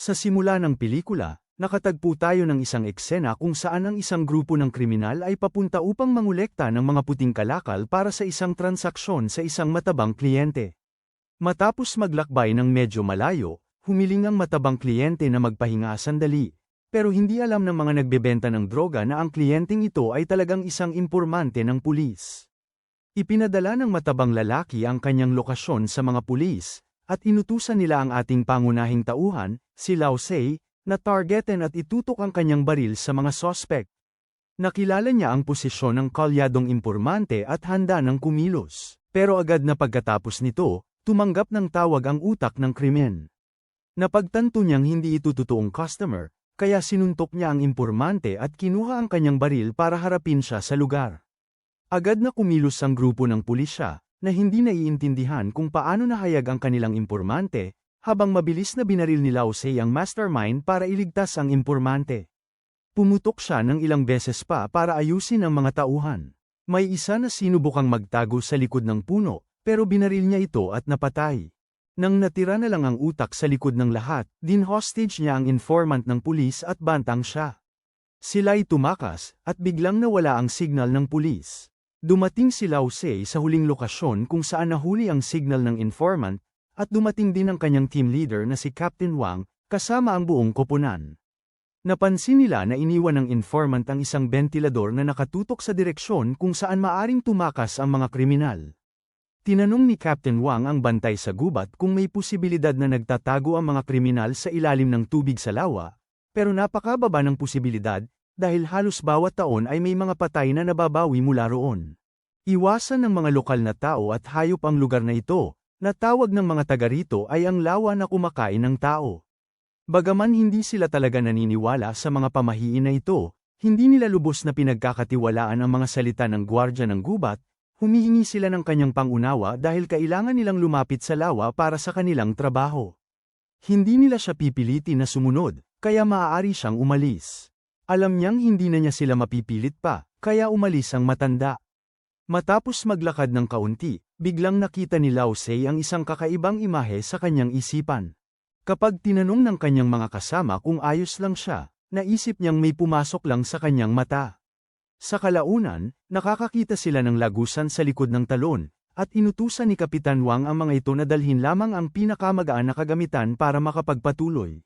Sa simula ng pelikula, nakatagpo tayo ng isang eksena kung saan ang isang grupo ng kriminal ay papunta upang mangolekta ng mga puting kalakal para sa isang transaksyon sa isang matabang kliyente. Matapos maglakbay ng medyo malayo, humiling ang matabang kliyente na magpahinga sandali, pero hindi alam ng mga nagbebenta ng droga na ang kliyenteng ito ay talagang isang impormante ng pulis. Ipinadala ng matabang lalaki ang kanyang lokasyon sa mga pulis, at inutusan nila ang ating pangunahing tauhan, si Lao Sei, na targetin at itutok ang kanyang baril sa mga sospek. Nakilala niya ang posisyon ng kalyadong impormante at handa ng kumilos, pero agad na pagkatapos nito, tumanggap ng tawag ang utak ng krimen. Napagtanto niyang hindi ito totoong customer, kaya sinuntok niya ang impormante at kinuha ang kanyang baril para harapin siya sa lugar. Agad na kumilos ang grupo ng pulisya, na hindi naiintindihan kung paano nahayag ang kanilang impormante, habang mabilis na binaril ni Lao Sei ang mastermind para iligtas ang impormante. Pumutok siya ng ilang beses pa para ayusin ang mga tauhan. May isa na sinubukang magtago sa likod ng puno, pero binaril niya ito at napatay. Nang natira na lang ang utak sa likod ng lahat, din-hostage niya ang informant ng pulis at bantang siya. Sila'y tumakas, at biglang nawala ang signal ng pulis. Dumating si Lao Sei sa huling lokasyon kung saan nahuli ang signal ng informant, at dumating din ang kanyang team leader na si Captain Wang, kasama ang buong koponan. Napansin nila na iniwan ng informant ang isang bentilador na nakatutok sa direksyon kung saan maaring tumakas ang mga kriminal. Tinanong ni Captain Wang ang bantay sa gubat kung may posibilidad na nagtatago ang mga kriminal sa ilalim ng tubig sa lawa, pero napakababa ng posibilidad, dahil halos bawat taon ay may mga patay na nababawi mula roon. Iwasan ng mga lokal na tao at hayop ang lugar na ito, na tawag ng mga taga rito ay ang lawa na kumakain ng tao. Bagaman hindi sila talaga naniniwala sa mga pamahiin na ito, hindi nila lubos na pinagkakatiwalaan ang mga salita ng gwardya ng gubat, humihingi sila ng kanyang pangunawa dahil kailangan nilang lumapit sa lawa para sa kanilang trabaho. Hindi nila siya pipiliti na sumunod, kaya maaari siyang umalis. Alam niyang hindi na niya sila mapipilit pa, kaya umalis ang matanda. Matapos maglakad ng kaunti, biglang nakita ni Lao Sei ang isang kakaibang imahe sa kanyang isipan. Kapag tinanong ng kanyang mga kasama kung ayos lang siya, naisip niyang may pumasok lang sa kanyang mata. Sa kalaunan, nakakakita sila ng lagusan sa likod ng talon, at inutusan ni Kapitan Wang ang mga ito na dalhin lamang ang pinakamagaan na kagamitan para makapagpatuloy.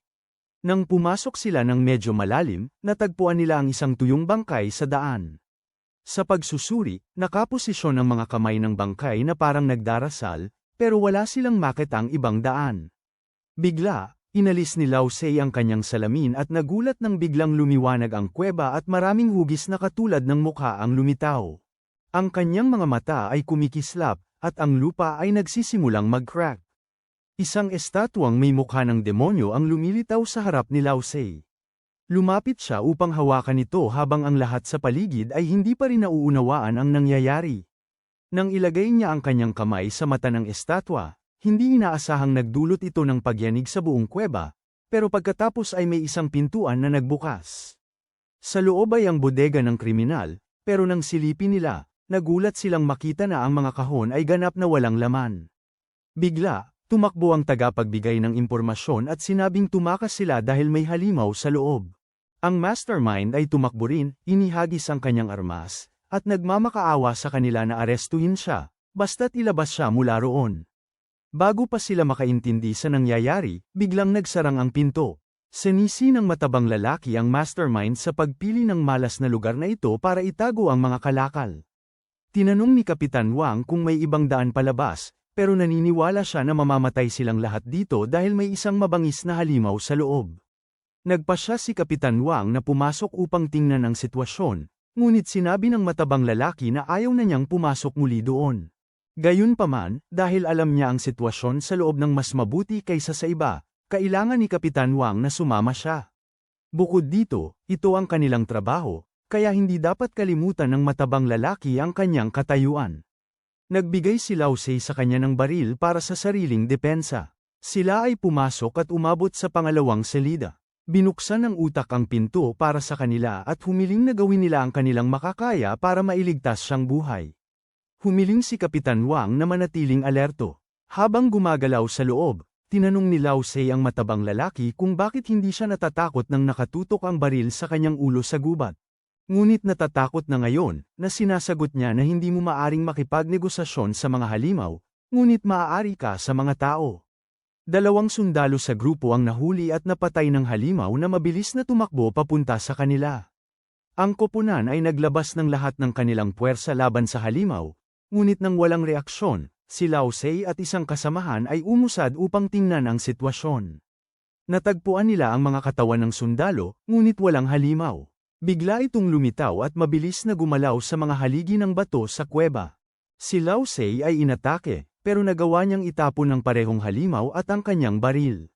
Nang pumasok sila ng medyo malalim, natagpuan nila ang isang tuyong bangkay sa daan. Sa pagsusuri, nakaposisyon ang mga kamay ng bangkay na parang nagdarasal, pero wala silang makitang ibang daan. Bigla, inalis ni Lao Sei ang kanyang salamin at nagulat nang biglang lumiwanag ang kuweba at maraming hugis na katulad ng mukha ang lumitaw. Ang kanyang mga mata ay kumikislap, at ang lupa ay nagsisimulang mag-crack. Isang estatwang may mukha ng demonyo ang lumilitaw sa harap ni Lao Sei. Lumapit siya upang hawakan ito habang ang lahat sa paligid ay hindi pa rin nauunawaan ang nangyayari. Nang ilagay niya ang kanyang kamay sa mata ng estatwa, hindi inaasahang nagdulot ito ng pagyanig sa buong kuweba, pero pagkatapos ay may isang pintuan na nagbukas. Sa loob ay ang bodega ng kriminal, pero nang silipin nila, nagulat silang makita na ang mga kahon ay ganap na walang laman. Bigla, tumakbo ang tagapagbigay ng impormasyon at sinabing tumakas sila dahil may halimaw sa loob. Ang mastermind ay tumakbo rin, inihagis ang kanyang armas, at nagmamakaawa sa kanila na arestuhin siya, basta't ilabas siya mula roon. Bago pa sila makaintindi sa nangyayari, biglang nagsarang ang pinto. Sinisi ng matabang lalaki ang mastermind sa pagpili ng malas na lugar na ito para itago ang mga kalakal. Tinanong ni Kapitan Wang kung may ibang daan palabas, pero naniniwala siya na mamamatay silang lahat dito dahil may isang mabangis na halimaw sa loob. Nagpasya si Kapitan Wang na pumasok upang tingnan ang sitwasyon, ngunit sinabi ng matabang lalaki na ayaw na niyang pumasok muli doon. Gayunpaman, dahil alam niya ang sitwasyon sa loob ng mas mabuti kaysa sa iba, kailangan ni Kapitan Wang na sumama siya. Bukod dito, ito ang kanilang trabaho, kaya hindi dapat kalimutan ng matabang lalaki ang kanyang katayuan. Nagbigay si Lao Sei sa kanya ng baril para sa sariling depensa. Sila ay pumasok at umabot sa pangalawang selida. Binuksan ng utak ang pinto para sa kanila at humiling na gawin nila ang kanilang makakaya para mailigtas siyang buhay. Humiling si Kapitan Wang na manatiling alerto. Habang gumagalaw sa loob, Tinanong ni Lao Tse ang matabang lalaki kung bakit hindi siya natatakot nang nakatutok ang baril sa kanyang ulo sa gubat. Ngunit natatakot na ngayon, na sinasagot niya na hindi mo maaring makipagnegosasyon sa mga halimaw, ngunit maaari ka sa mga tao. 2 sundalo sa grupo ang nahuli at napatay ng halimaw na mabilis na tumakbo papunta sa kanila. Ang koponan ay naglabas ng lahat ng kanilang puwersa laban sa halimaw, ngunit nang walang reaksyon, si Lao Tse at isang kasamahan ay umusad upang tingnan ang sitwasyon. Natagpuan nila ang mga katawan ng sundalo, ngunit walang halimaw. Bigla itong lumitaw at mabilis na gumalaw sa mga haligi ng bato sa kuweba. Si Lao Tse ay inatake, pero nagawa niyang itapon ang parehong halimaw at ang kanyang baril.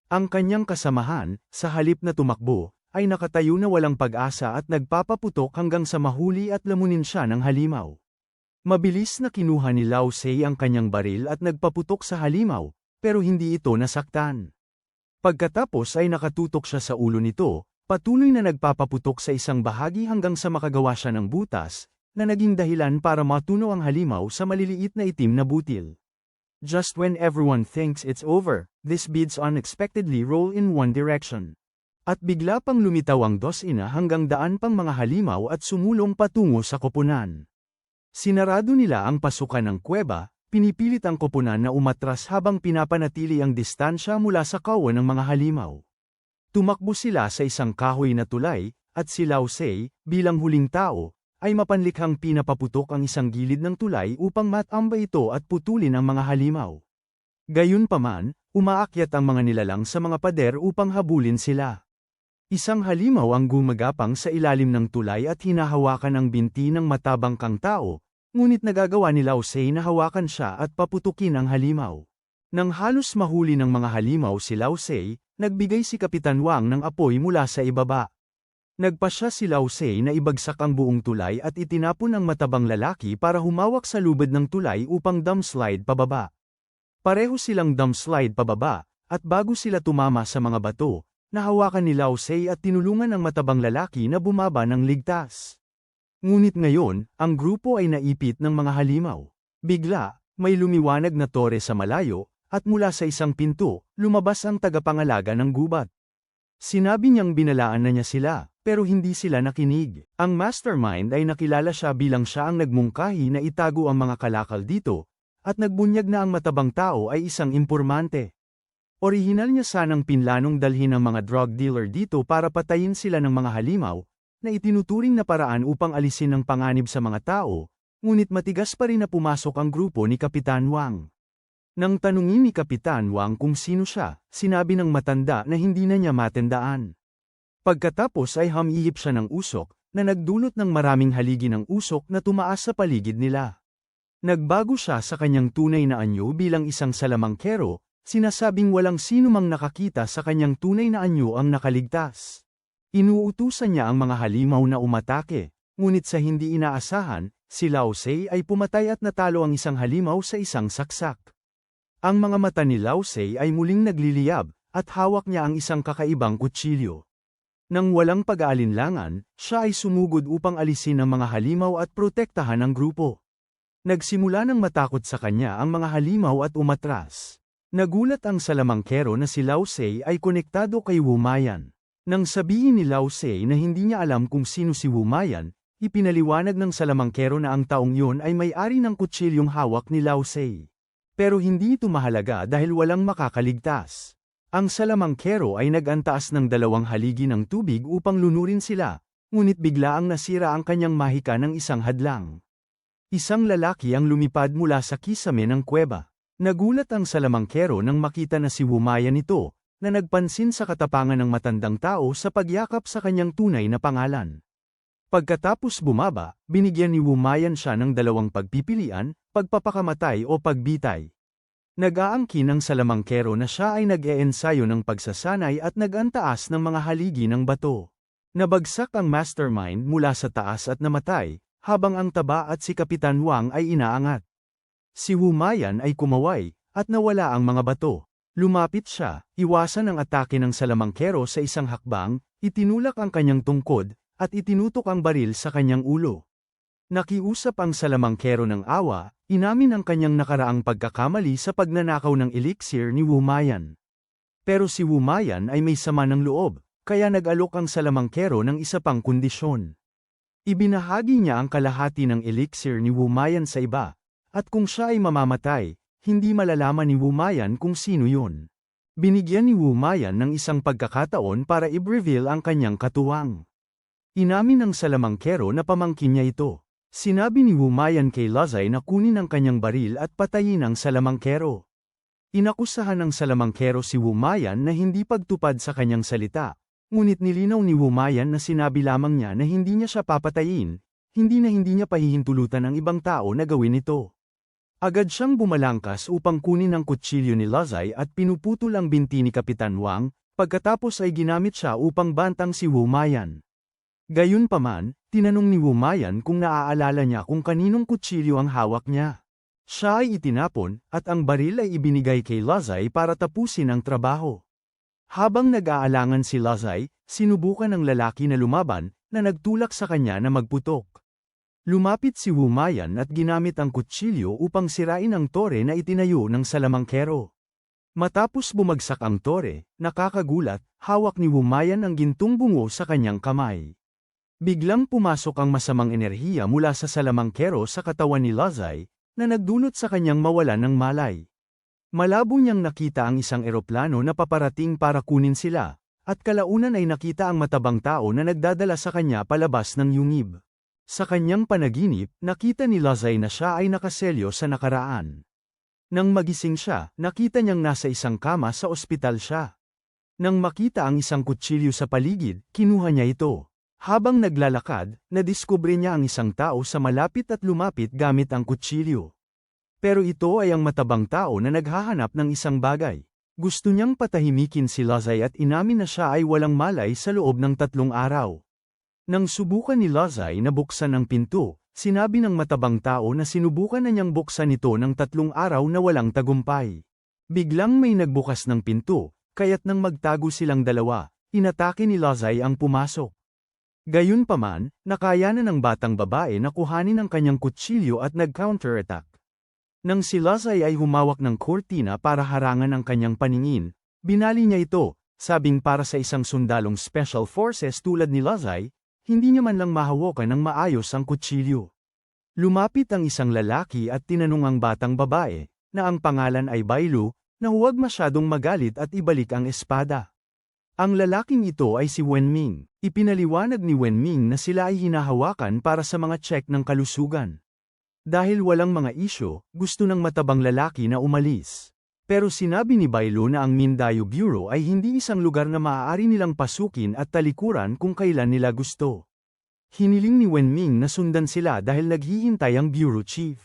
Ang kanyang kasamahan, sa halip na tumakbo, ay nakatayo na walang pag-asa at nagpapaputok hanggang sa mahuli at lamunin siya ng halimaw. Mabilis na kinuha ni Lao Tse ang kanyang baril at nagpaputok sa halimaw, pero hindi ito nasaktan. Pagkatapos ay nakatutok siya sa ulo nito, patuloy na nagpapaputok sa isang bahagi hanggang sa makagawa siya ng butas, na naging dahilan para matunaw ang halimaw sa maliliit na itim na butil. Just when everyone thinks it's over, these beads unexpectedly roll in one direction. At bigla pang lumitaw ang 2 hanggang 100 pang mga halimaw at sumulong patungo sa koponan. Sinarado nila ang pasukan ng kuweba, pinipilit ang koponan na umatras habang pinapanatili ang distansya mula sa kawan ng mga halimaw. Tumakbo sila sa isang kahoy na tulay, at si Lao Tse, bilang huling tao, ay mapanlikhang pinapaputok ang isang gilid ng tulay upang matambay ito at putulin ang mga halimaw. Gayunpaman, umaakyat ang mga nilalang sa mga pader upang habulin sila. Isang halimaw ang gumagapang sa ilalim ng tulay at hinahawakan ang binti ng matabang kang tao, ngunit nagagawa ni Lao Tse na hawakan siya at paputukin ang halimaw. Nang halos mahuli ng mga halimaw si Lao Tse, nagbigay si Kapitan Wang ng apoy mula sa ibaba. Nagpasya si Lao Tse na ibagsak ang buong tulay at itinapon ang matabang lalaki para humawak sa lubid ng tulay upang dumpslide pababa. Pareho silang dumpslide pababa, at bago sila tumama sa mga bato, nahawakan ni Lao Tse at tinulungan ang matabang lalaki na bumaba ng ligtas. Ngunit ngayon, ang grupo ay naipit ng mga halimaw. Bigla, may lumiwanag na tore sa malayo, at mula sa isang pinto, lumabas ang tagapangalaga ng gubat. Sinabi niyang binalaan na niya sila, pero hindi sila nakinig. Ang mastermind ay nakilala siya bilang siya ang nagmungkahi na itago ang mga kalakal dito, at nagbunyag na ang matabang tao ay isang impormante. Orihinal niya sanang pinlanong dalhin ang mga drug dealer dito para patayin sila ng mga halimaw, na itinuturing na paraan upang alisin ang panganib sa mga tao, ngunit matigas pa rin na pumasok ang grupo ni Kapitan Wang. Nang tanungin ni Kapitan Wang kung sino siya, sinabi ng matanda na hindi na niya matandaan. Pagkatapos ay humihip siya ng usok, na nagdulot ng maraming haligi ng usok na tumaas sa paligid nila. Nagbago siya sa kanyang tunay na anyo bilang isang salamangkero, sinasabing walang sino mang nakakita sa kanyang tunay na anyo ang nakaligtas. Inuutusan niya ang mga halimaw na umatake, ngunit sa hindi inaasahan, si Lao Tse ay pumatay at natalo ang isang halimaw sa isang saksak. Ang mga mata ni Lao Tse ay muling nagliliyab, at hawak niya ang isang kakaibang kutsilyo. Nang walang pag-aalinlangan, siya ay sumugod upang alisin ang mga halimaw at protektahan ang grupo. Nagsimula ng matakot sa kanya ang mga halimaw at umatras. Nagulat ang salamangkero na si Lao Tse ay konektado kay Wu Mayan. Nang sabihin ni Lao Tse na hindi niya alam kung sino si Wu Mayan, ipinaliwanag ng salamangkero na ang taong yun ay may-ari ng kutsilyong hawak ni Lao Tse. Pero hindi ito mahalaga dahil walang makakaligtas. Ang salamangkero ay nag-antaas ng 2 haligi ng tubig upang lunurin sila, ngunit bigla ang nasira ang kanyang mahika ng isang hadlang. Isang lalaki ang lumipad mula sa kisame ng kuweba. Nagulat ang salamangkero nang makita na si Wu Mayan ito, na nagpansin sa katapangan ng matandang tao sa pagyakap sa kanyang tunay na pangalan. Pagkatapos bumaba, binigyan ni Wu Mayan siya ng 2 pagpipilian, pagpapakamatay o pagbitay. Nag-aangkin ang salamangkero na siya ay nag-eensayo ng pagsasanay at nag-antaas ng mga haligi ng bato. Nabagsak ang mastermind mula sa taas at namatay, habang ang taba at si Kapitan Wang ay inaangat. Si Wu Mayan ay kumaway, at nawala ang mga bato. Lumapit siya, iwasan ang atake ng salamangkero sa isang hakbang, itinulak ang kanyang tungkod, at itinutok ang baril sa kanyang ulo. Nakiusap ang salamangkero ng awa, inamin ang kanyang nakaraang pagkakamali sa pagnanakaw ng elixir ni Wumayan. Pero si Wumayan ay may sama ng loob, kaya nag-alok ang salamangkero ng isa pang kondisyon. Ibinahagi niya ang kalahati ng elixir ni Wumayan sa iba, at kung siya ay mamamatay, hindi malalaman ni Wumayan kung sino yun. Binigyan ni Wumayan ng isang pagkakataon para i-reveal ang kanyang katuwang. Inamin ng salamangkero na pamangkin niya ito. Sinabi ni Wumayan kay Luzay na kunin ang kanyang baril at patayin ang salamangkero. Inakusahan ng salamangkero si Wumayan na hindi pagtupad sa kanyang salita, ngunit nilinaw ni Wumayan na sinabi lamang niya na hindi niya siya papatayin, hindi niya pahihintulutan ang ibang tao na gawin ito. Agad siyang bumalangkas upang kunin ang kutsilyo ni Luzay at pinuputol ang binti ni Kapitan Wang, pagkatapos ay ginamit siya upang bantang si Wumayan. Gayunpaman, tinanong ni Wumayan kung naaalala niya kung kaninong kutsilyo ang hawak niya. Siya ay itinapon, at ang baril ay ibinigay kay Luzay para tapusin ang trabaho. Habang nag-aalangan si Luzay, sinubukan ng lalaki na lumaban, na nagtulak sa kanya na magputok. Lumapit si Wumayan at ginamit ang kutsilyo upang sirain ang tore na itinayo ng salamangkero. Matapos bumagsak ang tore, nakakagulat, hawak ni Wumayan ang gintong bungo sa kanyang kamay. Biglang pumasok ang masamang enerhiya mula sa salamangkero sa katawan ni Luzay, na nagdulot sa kanyang mawalan ng malay. Malabo niyang nakita ang isang eroplano na paparating para kunin sila, at kalaunan ay nakita ang matabang tao na nagdadala sa kanya palabas ng yungib. Sa kanyang panaginip, nakita ni Luzay na siya ay nakaselyo sa nakaraan. Nang magising siya, nakita niyang nasa isang kama sa ospital siya. Nang makita ang isang kutsilyo sa paligid, kinuha niya ito. Habang naglalakad, nadiskubre niya ang isang tao sa malapit at lumapit gamit ang kutsilyo. Pero ito ay ang matabang tao na naghahanap ng isang bagay. Gusto niyang patahimikin si Luzay at inamin na siya ay walang malay sa loob ng 3 araw. Nang subukan ni Luzay na buksan ang pinto, sinabi ng matabang tao na sinubukan na niyang buksan ito ng 3 araw na walang tagumpay. Biglang may nagbukas ng pinto, kaya't nang magtago silang dalawa, inatake ni Luzay ang pumasok. Gayunpaman, nakayanan ng batang babae na kuhanin ang kanyang kutsilyo at nag-counterattack. Nang si Luzay ay humawak ng kurtina para harangan ang kanyang paningin, binali niya ito, sabing para sa isang sundalong special forces tulad ni Luzay, hindi niya man lang mahawakan ng maayos ang kutsilyo. Lumapit ang isang lalaki at tinanong ang batang babae, na ang pangalan ay Bailu, na huwag masyadong magalit at ibalik ang espada. Ang lalaking ito ay si Wenming. Ipinaliwanag ni Wenming na sila ay hinahawakan para sa mga check ng kalusugan. Dahil walang mga isyo, gusto ng matabang lalaki na umalis. Pero sinabi ni Bailu na ang Mindayo Bureau ay hindi isang lugar na maaari nilang pasukin at talikuran kung kailan nila gusto. Hiniling ni Wenming na sundan sila dahil naghihintay ang Bureau Chief.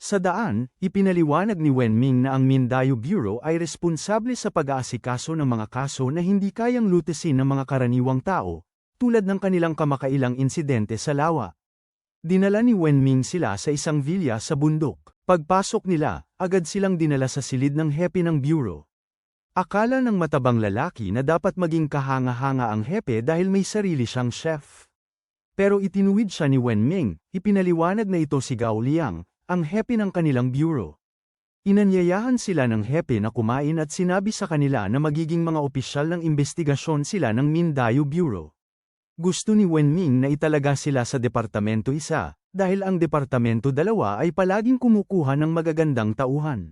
Sa daan, ipinaliwanag ni Wenming na ang Mindayo Bureau ay responsable sa pag-aasikaso ng mga kaso na hindi kayang lutesin ng mga karaniwang tao, tulad ng kanilang kamakailang insidente sa lawa. Dinala ni Wenming sila sa isang villa sa bundok. Pagpasok nila, agad silang dinala sa silid ng hepe ng bureau. Akala ng matabang lalaki na dapat maging kahanga-hanga ang hepe dahil may sarili siyang chef. Pero itinuwid siya ni Wenming, ipinaliwanag na ito si Gao Liang, ang hepe ng kanilang bureau. Inanyayahan sila ng hepe na kumain at sinabi sa kanila na magiging mga opisyal ng investigasyon sila ng Mindayo Bureau. Gusto ni Wenming na italaga sila sa Departamento 1, dahil ang Departamento 2 ay palaging kumukuha ng magagandang tauhan.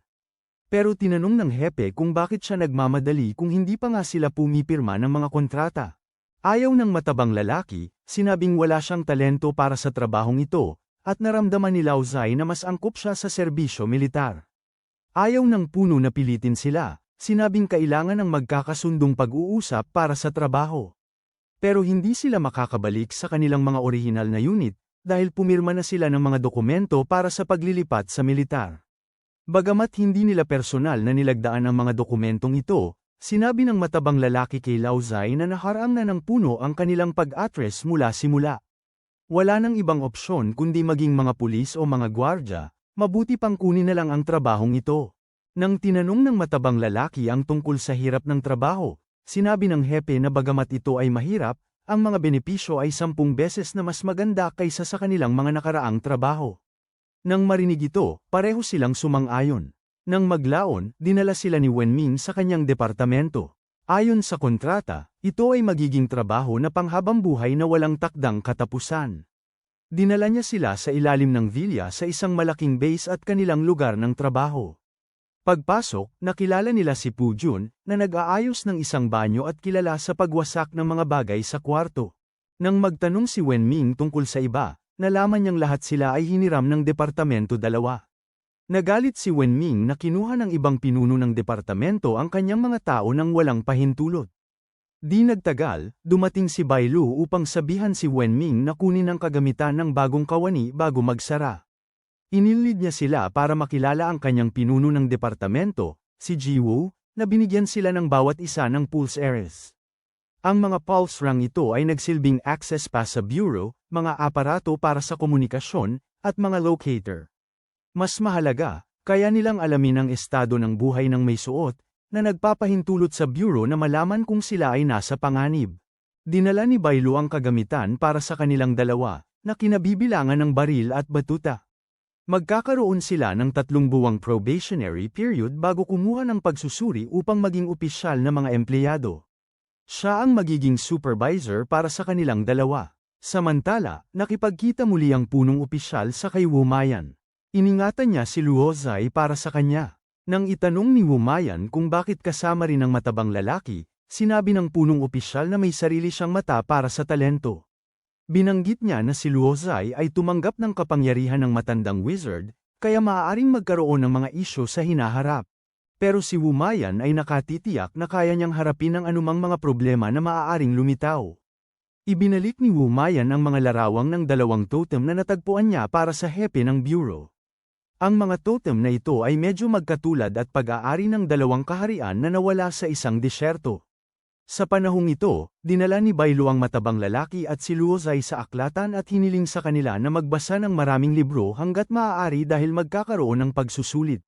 Pero tinanong ng hepe kung bakit siya nagmamadali kung hindi pa nga sila pumipirma ng mga kontrata. Ayaw ng matabang lalaki, sinabing wala siyang talento para sa trabahong ito, at naramdaman ni Luzay na mas angkop siya sa serbisyo militar. Ayaw ng puno na pilitin sila, sinabing kailangan ng magkakasundong pag-uusap para sa trabaho. Pero hindi sila makakabalik sa kanilang mga orihinal na unit, dahil pumirma na sila ng mga dokumento para sa paglilipat sa militar. Bagamat hindi nila personal na nilagdaan ang mga dokumentong ito, sinabi ng matabang lalaki kay Luzay na naharang na ng puno ang kanilang pag-atres mula simula. Wala nang ibang opsyon kundi maging mga pulis o mga gwardya, mabuti pang kunin na lang ang trabahong ito. Nang tinanong ng matabang lalaki ang tungkol sa hirap ng trabaho, sinabi ng hepe na bagamat ito ay mahirap, ang mga benepisyo ay 10 beses na mas maganda kaysa sa kanilang mga nakaraang trabaho. Nang marinig ito, pareho silang sumang-ayon. Nang maglaon, dinala sila ni Wenming sa kanyang departamento. Ayon sa kontrata, ito ay magiging trabaho na panghabang buhay na walang takdang katapusan. Dinala niya sila sa ilalim ng villa sa isang malaking base at kanilang lugar ng trabaho. Pagpasok, nakilala nila si Pu Jun, na nag-aayos ng isang banyo at kilala sa pagwasak ng mga bagay sa kwarto. Nang magtanong si Wenming tungkol sa iba, nalaman niyang lahat sila ay hiniram ng Departamento 2. Nagalit si Wenming na kinuha ng ibang pinuno ng departamento ang kanyang mga tao nang walang pahintulot. Di nagtagal, dumating si Bai Lu upang sabihan si Wenming na kunin ang kagamitan ng bagong kawani bago magsara. Inilid niya sila para makilala ang kanyang pinuno ng departamento, si Ji Woo, na binigyan sila ng bawat isa ng pulse heiress. Ang mga pulse rang ito ay nagsilbing access pass sa bureau, mga aparato para sa komunikasyon, at mga locator. Mas mahalaga, kaya nilang alamin ang estado ng buhay ng may suot, na nagpapahintulot sa bureau na malaman kung sila ay nasa panganib. Dinala ni Bai Lu ang kagamitan para sa kanilang dalawa, na kinabibilangan ng baril at batuta. Magkakaroon sila ng 3 buwang probationary period bago kumuha ng pagsusuri upang maging opisyal na mga empleyado. Siya ang magiging supervisor para sa kanilang dalawa. Samantala, nakipagkita muli ang punong opisyal sa kay Wumayan. Iningatan niya si Luo Zai para sa kanya. Nang itanong ni Wumayan kung bakit kasama rin ang matabang lalaki, sinabi ng punong opisyal na may sarili siyang mata para sa talento. Binanggit niya na si Luo Zai ay tumanggap ng kapangyarihan ng matandang wizard, kaya maaaring magkaroon ng mga isyu sa hinaharap. Pero si Wumayan ay nakatitiyak na kaya niyang harapin ang anumang mga problema na maaaring lumitaw. Ibinalik ni Wumayan ang mga larawang ng 2 totem na natagpuan niya para sa hepe ng bureau. Ang mga totem na ito ay medyo magkatulad at pag-aari ng 2 kaharian na nawala sa isang disyerto. Sa panahong ito, dinala ni Bai Lu ang matabang lalaki at si Luo Zai sa aklatan at hiniling sa kanila na magbasa ng maraming libro hanggat maaari dahil magkakaroon ng pagsusulit.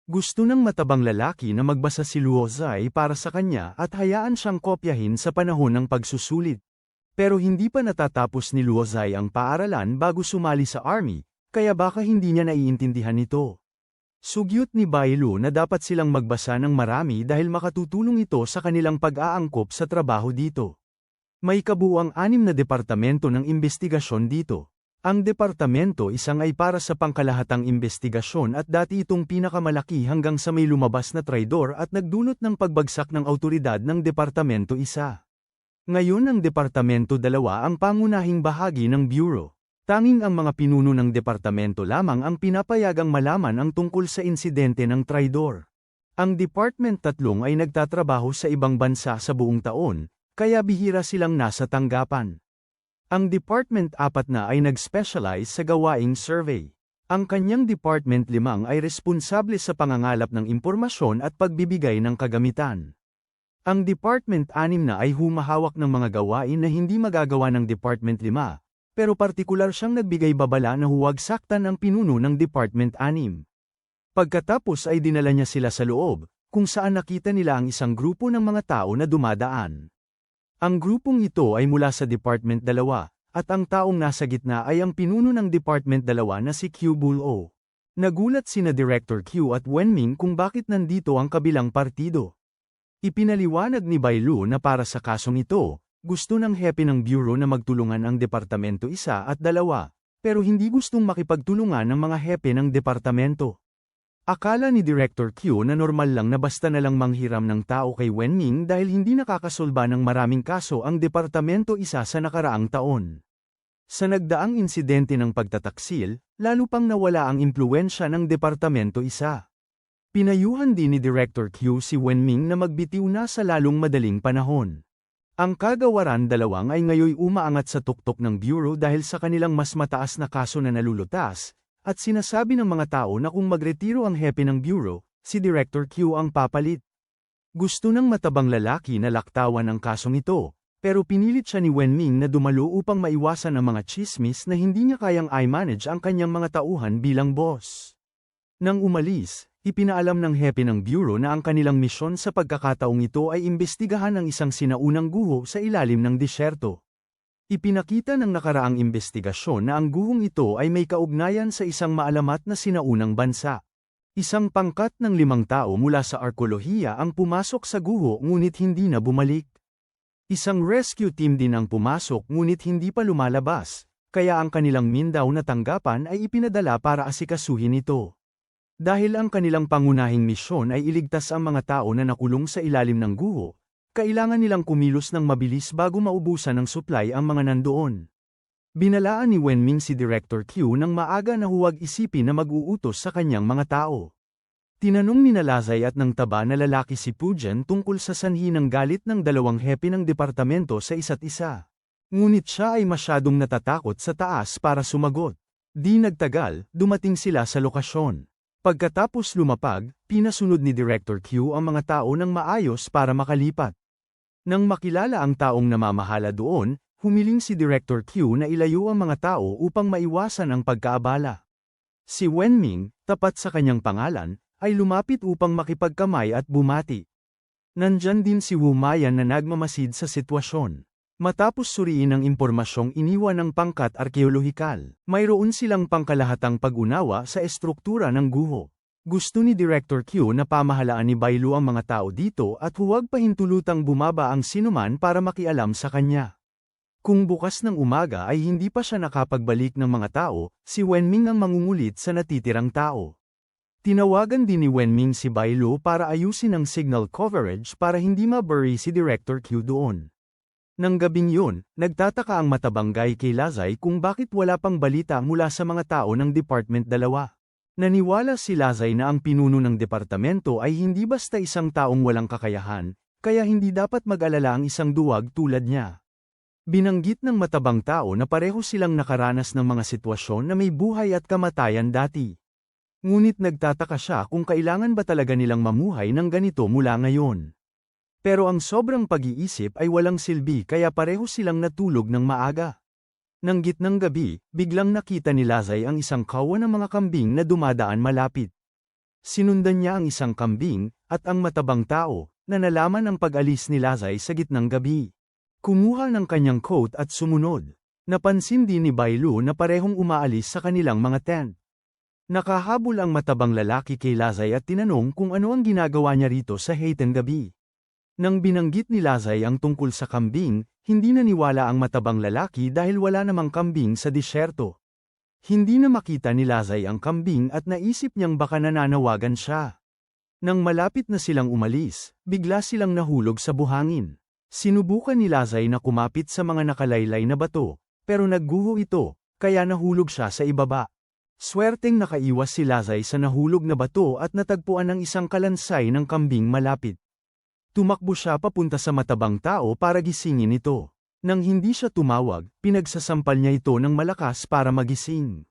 Gusto ng matabang lalaki na magbasa si Luo Zai para sa kanya at hayaan siyang kopyahin sa panahon ng pagsusulit. Pero hindi pa natatapos ni Luo Zai ang paaralan bago sumali sa army, kaya baka hindi niya naiintindihan ito. Sugyot ni Bai Lu na dapat silang magbasa ng marami dahil makatutulong ito sa kanilang pag-aangkop sa trabaho dito. May kabuuang 6 na departamento ng imbestigasyon dito. Ang departamento isang ay para sa pangkalahatang imbestigasyon at dati itong pinakamalaki hanggang sa may lumabas na traidor at nagdulot ng pagbagsak ng awtoridad ng departamento 1. Ngayon ang departamento 2 ang pangunahing bahagi ng bureau. Tanging ang mga pinuno ng departamento lamang ang pinapayagang malaman ang tungkol sa insidente ng traidor. Ang Department 3 ay nagtatrabaho sa ibang bansa sa buong taon, kaya bihira silang nasa tanggapan. Ang Department 4 na ay nag-specialize sa gawaing survey. Ang kanyang Department 5 ay responsable sa pangangalap ng impormasyon at pagbibigay ng kagamitan. Ang Department 6 na ay humahawak ng mga gawain na hindi magagawa ng Department 5. Pero partikular siyang nagbigay babala na huwag saktan ang pinuno ng Department 6. Pagkatapos ay dinala niya sila sa loob, kung saan nakita nila ang isang grupo ng mga tao na dumadaan. Ang grupong ito ay mula sa Department 2, at ang taong nasa gitna ay ang pinuno ng Department 2 na si Q Bulo. Nagulat sina Director Q at Wenming kung bakit nandito ang kabilang partido. Ipinaliwanag ni Bai Lu na para sa kasong ito, gusto ng hepe ng bureau na magtulungan ang Departamento 1 at 2, pero hindi gustong makipagtulungan ng mga hepe ng departamento. Akala ni Director Q na normal lang na basta na lang manghiram ng tao kay Wenming dahil hindi nakakasolba ng maraming kaso ang Departamento 1 sa nakaraang taon. Sa nagdaang insidente ng pagtataksil, lalo pang nawala ang impluwensya ng Departamento 1. Pinayuhan din ni Director Q si Wenming na magbitiw na sa lalong madaling panahon. Ang kagawaran 2 ay ngayoy umaangat sa tuktok ng bureau dahil sa kanilang mas mataas na kaso na nalulutas, at sinasabi ng mga tao na kung magretiro ang hepe ng bureau, si Director Q ang papalit. Gusto ng matabang lalaki na laktawan ang kasong ito, pero pinilit siya ni Wenming na dumalo upang maiwasan ang mga chismis na hindi niya kayang i-manage ang kanyang mga tauhan bilang boss. Nang umalis, ipinaalam ng hepe ng bureau na ang kanilang misyon sa pagkakataong ito ay imbestigahan ang isang sinaunang guho sa ilalim ng disyerto. Ipinakita ng nakaraang investigasyon na ang guhong ito ay may kaugnayan sa isang maalamat na sinaunang bansa. Isang pangkat ng 5 tao mula sa arkolohiya ang pumasok sa guho ngunit hindi na bumalik. Isang rescue team din ang pumasok ngunit hindi pa lumalabas, kaya ang kanilang Mindanao na tanggapan ay ipinadala para asikasuhin ito. Dahil ang kanilang pangunahing misyon ay iligtas ang mga tao na nakulong sa ilalim ng guho, kailangan nilang kumilos ng mabilis bago maubusan ng supply ang mga nandoon. Binalaan ni Wenming si Director Q nang maaga na huwag isipin na mag-uutos sa kanyang mga tao. Tinanong ni Lazay at ng taba na lalaki si Pujan tungkol sa sanhi ng galit ng dalawang hepe ng departamento sa isa't isa. Ngunit siya ay masyadong natatakot sa taas para sumagot. Di nagtagal, dumating sila sa lokasyon. Pagkatapos lumapag, pinasunod ni Director Q ang mga tao ng maayos para makalipat. Nang makilala ang taong namamahala doon, humiling si Director Q na ilayo ang mga tao upang maiwasan ang pagkaabala. Si Wenming, tapat sa kanyang pangalan, ay lumapit upang makipagkamay at bumati. Nandyan din si Wu Mayan na nagmamasid sa sitwasyon. Matapos suriin ang impormasyong iniwan ng pangkat arkeolohikal, mayroon silang pangkalahatang pag-unawa sa estruktura ng guho. Gusto ni Director Q na pamahalaan ni Bailu ang mga tao dito at huwag pahintulutang bumaba ang sinuman para makialam sa kanya. Kung bukas ng umaga ay hindi pa siya nakapagbalik ng mga tao, si Wenming ang mangungulit sa natitirang tao. Tinawagan din ni Wenming si Bailu para ayusin ang signal coverage para hindi ma-bury si Director Q doon. Nang gabing yun, nagtataka ang matabanggay kay Lazay kung bakit wala pang balita mula sa mga tao ng Department 2. Naniwala si Lazay na ang pinuno ng departamento ay hindi basta isang taong walang kakayahan, kaya hindi dapat mag-alala ang isang duwag tulad niya. Binanggit ng matabang tao na pareho silang nakaranas ng mga sitwasyon na may buhay at kamatayan dati. Ngunit nagtataka siya kung kailangan ba talaga nilang mamuhay ng ganito mula ngayon. Pero ang sobrang pag-iisip ay walang silbi kaya pareho silang natulog ng maaga. Nang gitnang gabi, biglang nakita ni Lazay ang isang kawa ng mga kambing na dumadaan malapit. Sinundan niya ang isang kambing, at ang matabang tao, na nalaman ang pag-alis ni Lazay sa gitnang gabi. Kumuha ng kanyang coat at sumunod. Napansin din ni Bailu na parehong umaalis sa kanilang mga tent. Nakahabol ang matabang lalaki kay Lazay at tinanong kung ano ang ginagawa niya rito sa Hayten gabi. Nang binanggit ni Lazay ang tungkol sa kambing, hindi naniwala ang matabang lalaki dahil wala namang kambing sa disyerto. Hindi na makita ni Lazay ang kambing at naisip niyang baka nananawagan siya. Nang malapit na silang umalis, bigla silang nahulog sa buhangin. Sinubukan ni Lazay na kumapit sa mga nakalaylay na bato, pero nagguho ito, kaya nahulog siya sa ibaba. Swerteng nakaiwas si Lazay sa nahulog na bato at natagpuan ng isang kalansay ng kambing malapit. Tumakbo siya papunta sa matabang tao para gisingin ito. Nang hindi siya tumawag, pinagsasampal niya ito ng malakas para magising.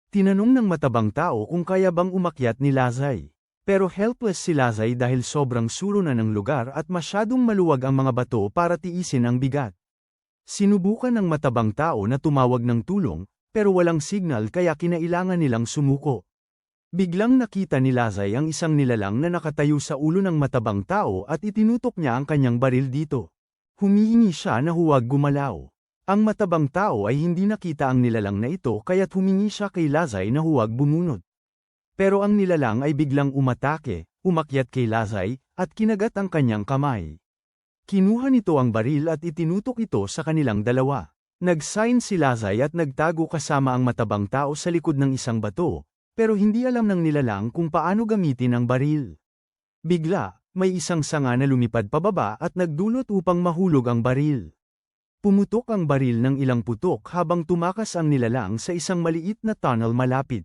Tinanong ng matabang tao kung kaya bang umakyat ni Lazay. Pero helpless si Lazay dahil sobrang suro na ng lugar at masyadong maluwag ang mga bato para tiisin ang bigat. Sinubukan ng matabang tao na tumawag ng tulong, pero walang signal kaya kinailangan nilang sumuko. Biglang nakita ni Lazay ang isang nilalang na nakatayo sa ulo ng matabang tao at itinutok niya ang kanyang baril dito. Humihingi siya na huwag gumalaw. Ang matabang tao ay hindi nakita ang nilalang na ito kaya't humingi siya kay Lazay na huwag bumunot. Pero ang nilalang ay biglang umatake, umakyat kay Lazay, at kinagat ang kanyang kamay. Kinuha nito ang baril at itinutok ito sa kanilang dalawa. Nag-sign si Lazay at nagtago kasama ang matabang tao sa likod ng isang bato. Pero hindi alam ng nilalang kung paano gamitin ang baril. Bigla, may isang sanga na lumipad pababa at nagdulot upang mahulog ang baril. Pumutok ang baril ng ilang putok habang tumakas ang nilalang sa isang maliit na tunnel malapit.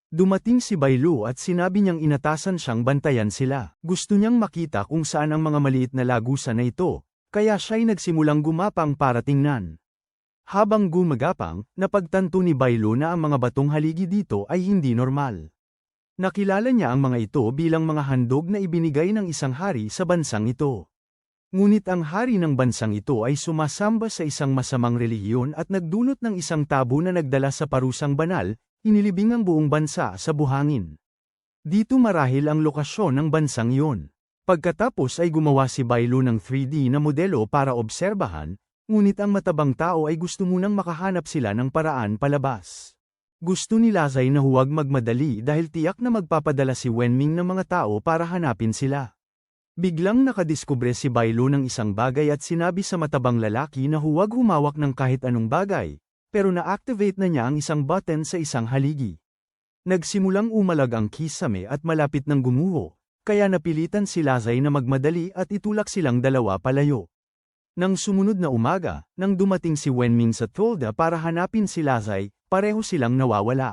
Dumating si Bailu at sinabi niyang inatasan siyang bantayan sila. Gusto niyang makita kung saan ang mga maliit na lagusan na ito, kaya siya'y nagsimulang gumapang para tingnan. Habang gumagapang, napagtanto ni Bailu na ang mga batong haligi dito ay hindi normal. Nakilala niya ang mga ito bilang mga handog na ibinigay ng isang hari sa bansang ito. Ngunit ang hari ng bansang ito ay sumasamba sa isang masamang relihiyon at nagdulot ng isang tabo na nagdala sa parusang banal, inilibing ang buong bansa sa buhangin. Dito marahil ang lokasyon ng bansang iyon. Pagkatapos ay gumawa si Bailu ng 3D na modelo para obserbahan, Ngunit ang matabang tao ay gusto munang makahanap sila ng paraan palabas. Gusto ni Lazay na huwag magmadali dahil tiyak na magpapadala si Wenming ng mga tao para hanapin sila. Biglang nakadiskubre si Bailo ng isang bagay at sinabi sa matabang lalaki na huwag humawak ng kahit anong bagay, pero na-activate na niya ang isang button sa isang haligi. Nagsimulang umalag ang kisame at malapit ng gumuho, kaya napilitan si Lazay na magmadali at itulak silang dalawa palayo. Nang sumunod na umaga, nang dumating si Wenming sa tolda para hanapin si Lazay, pareho silang nawawala.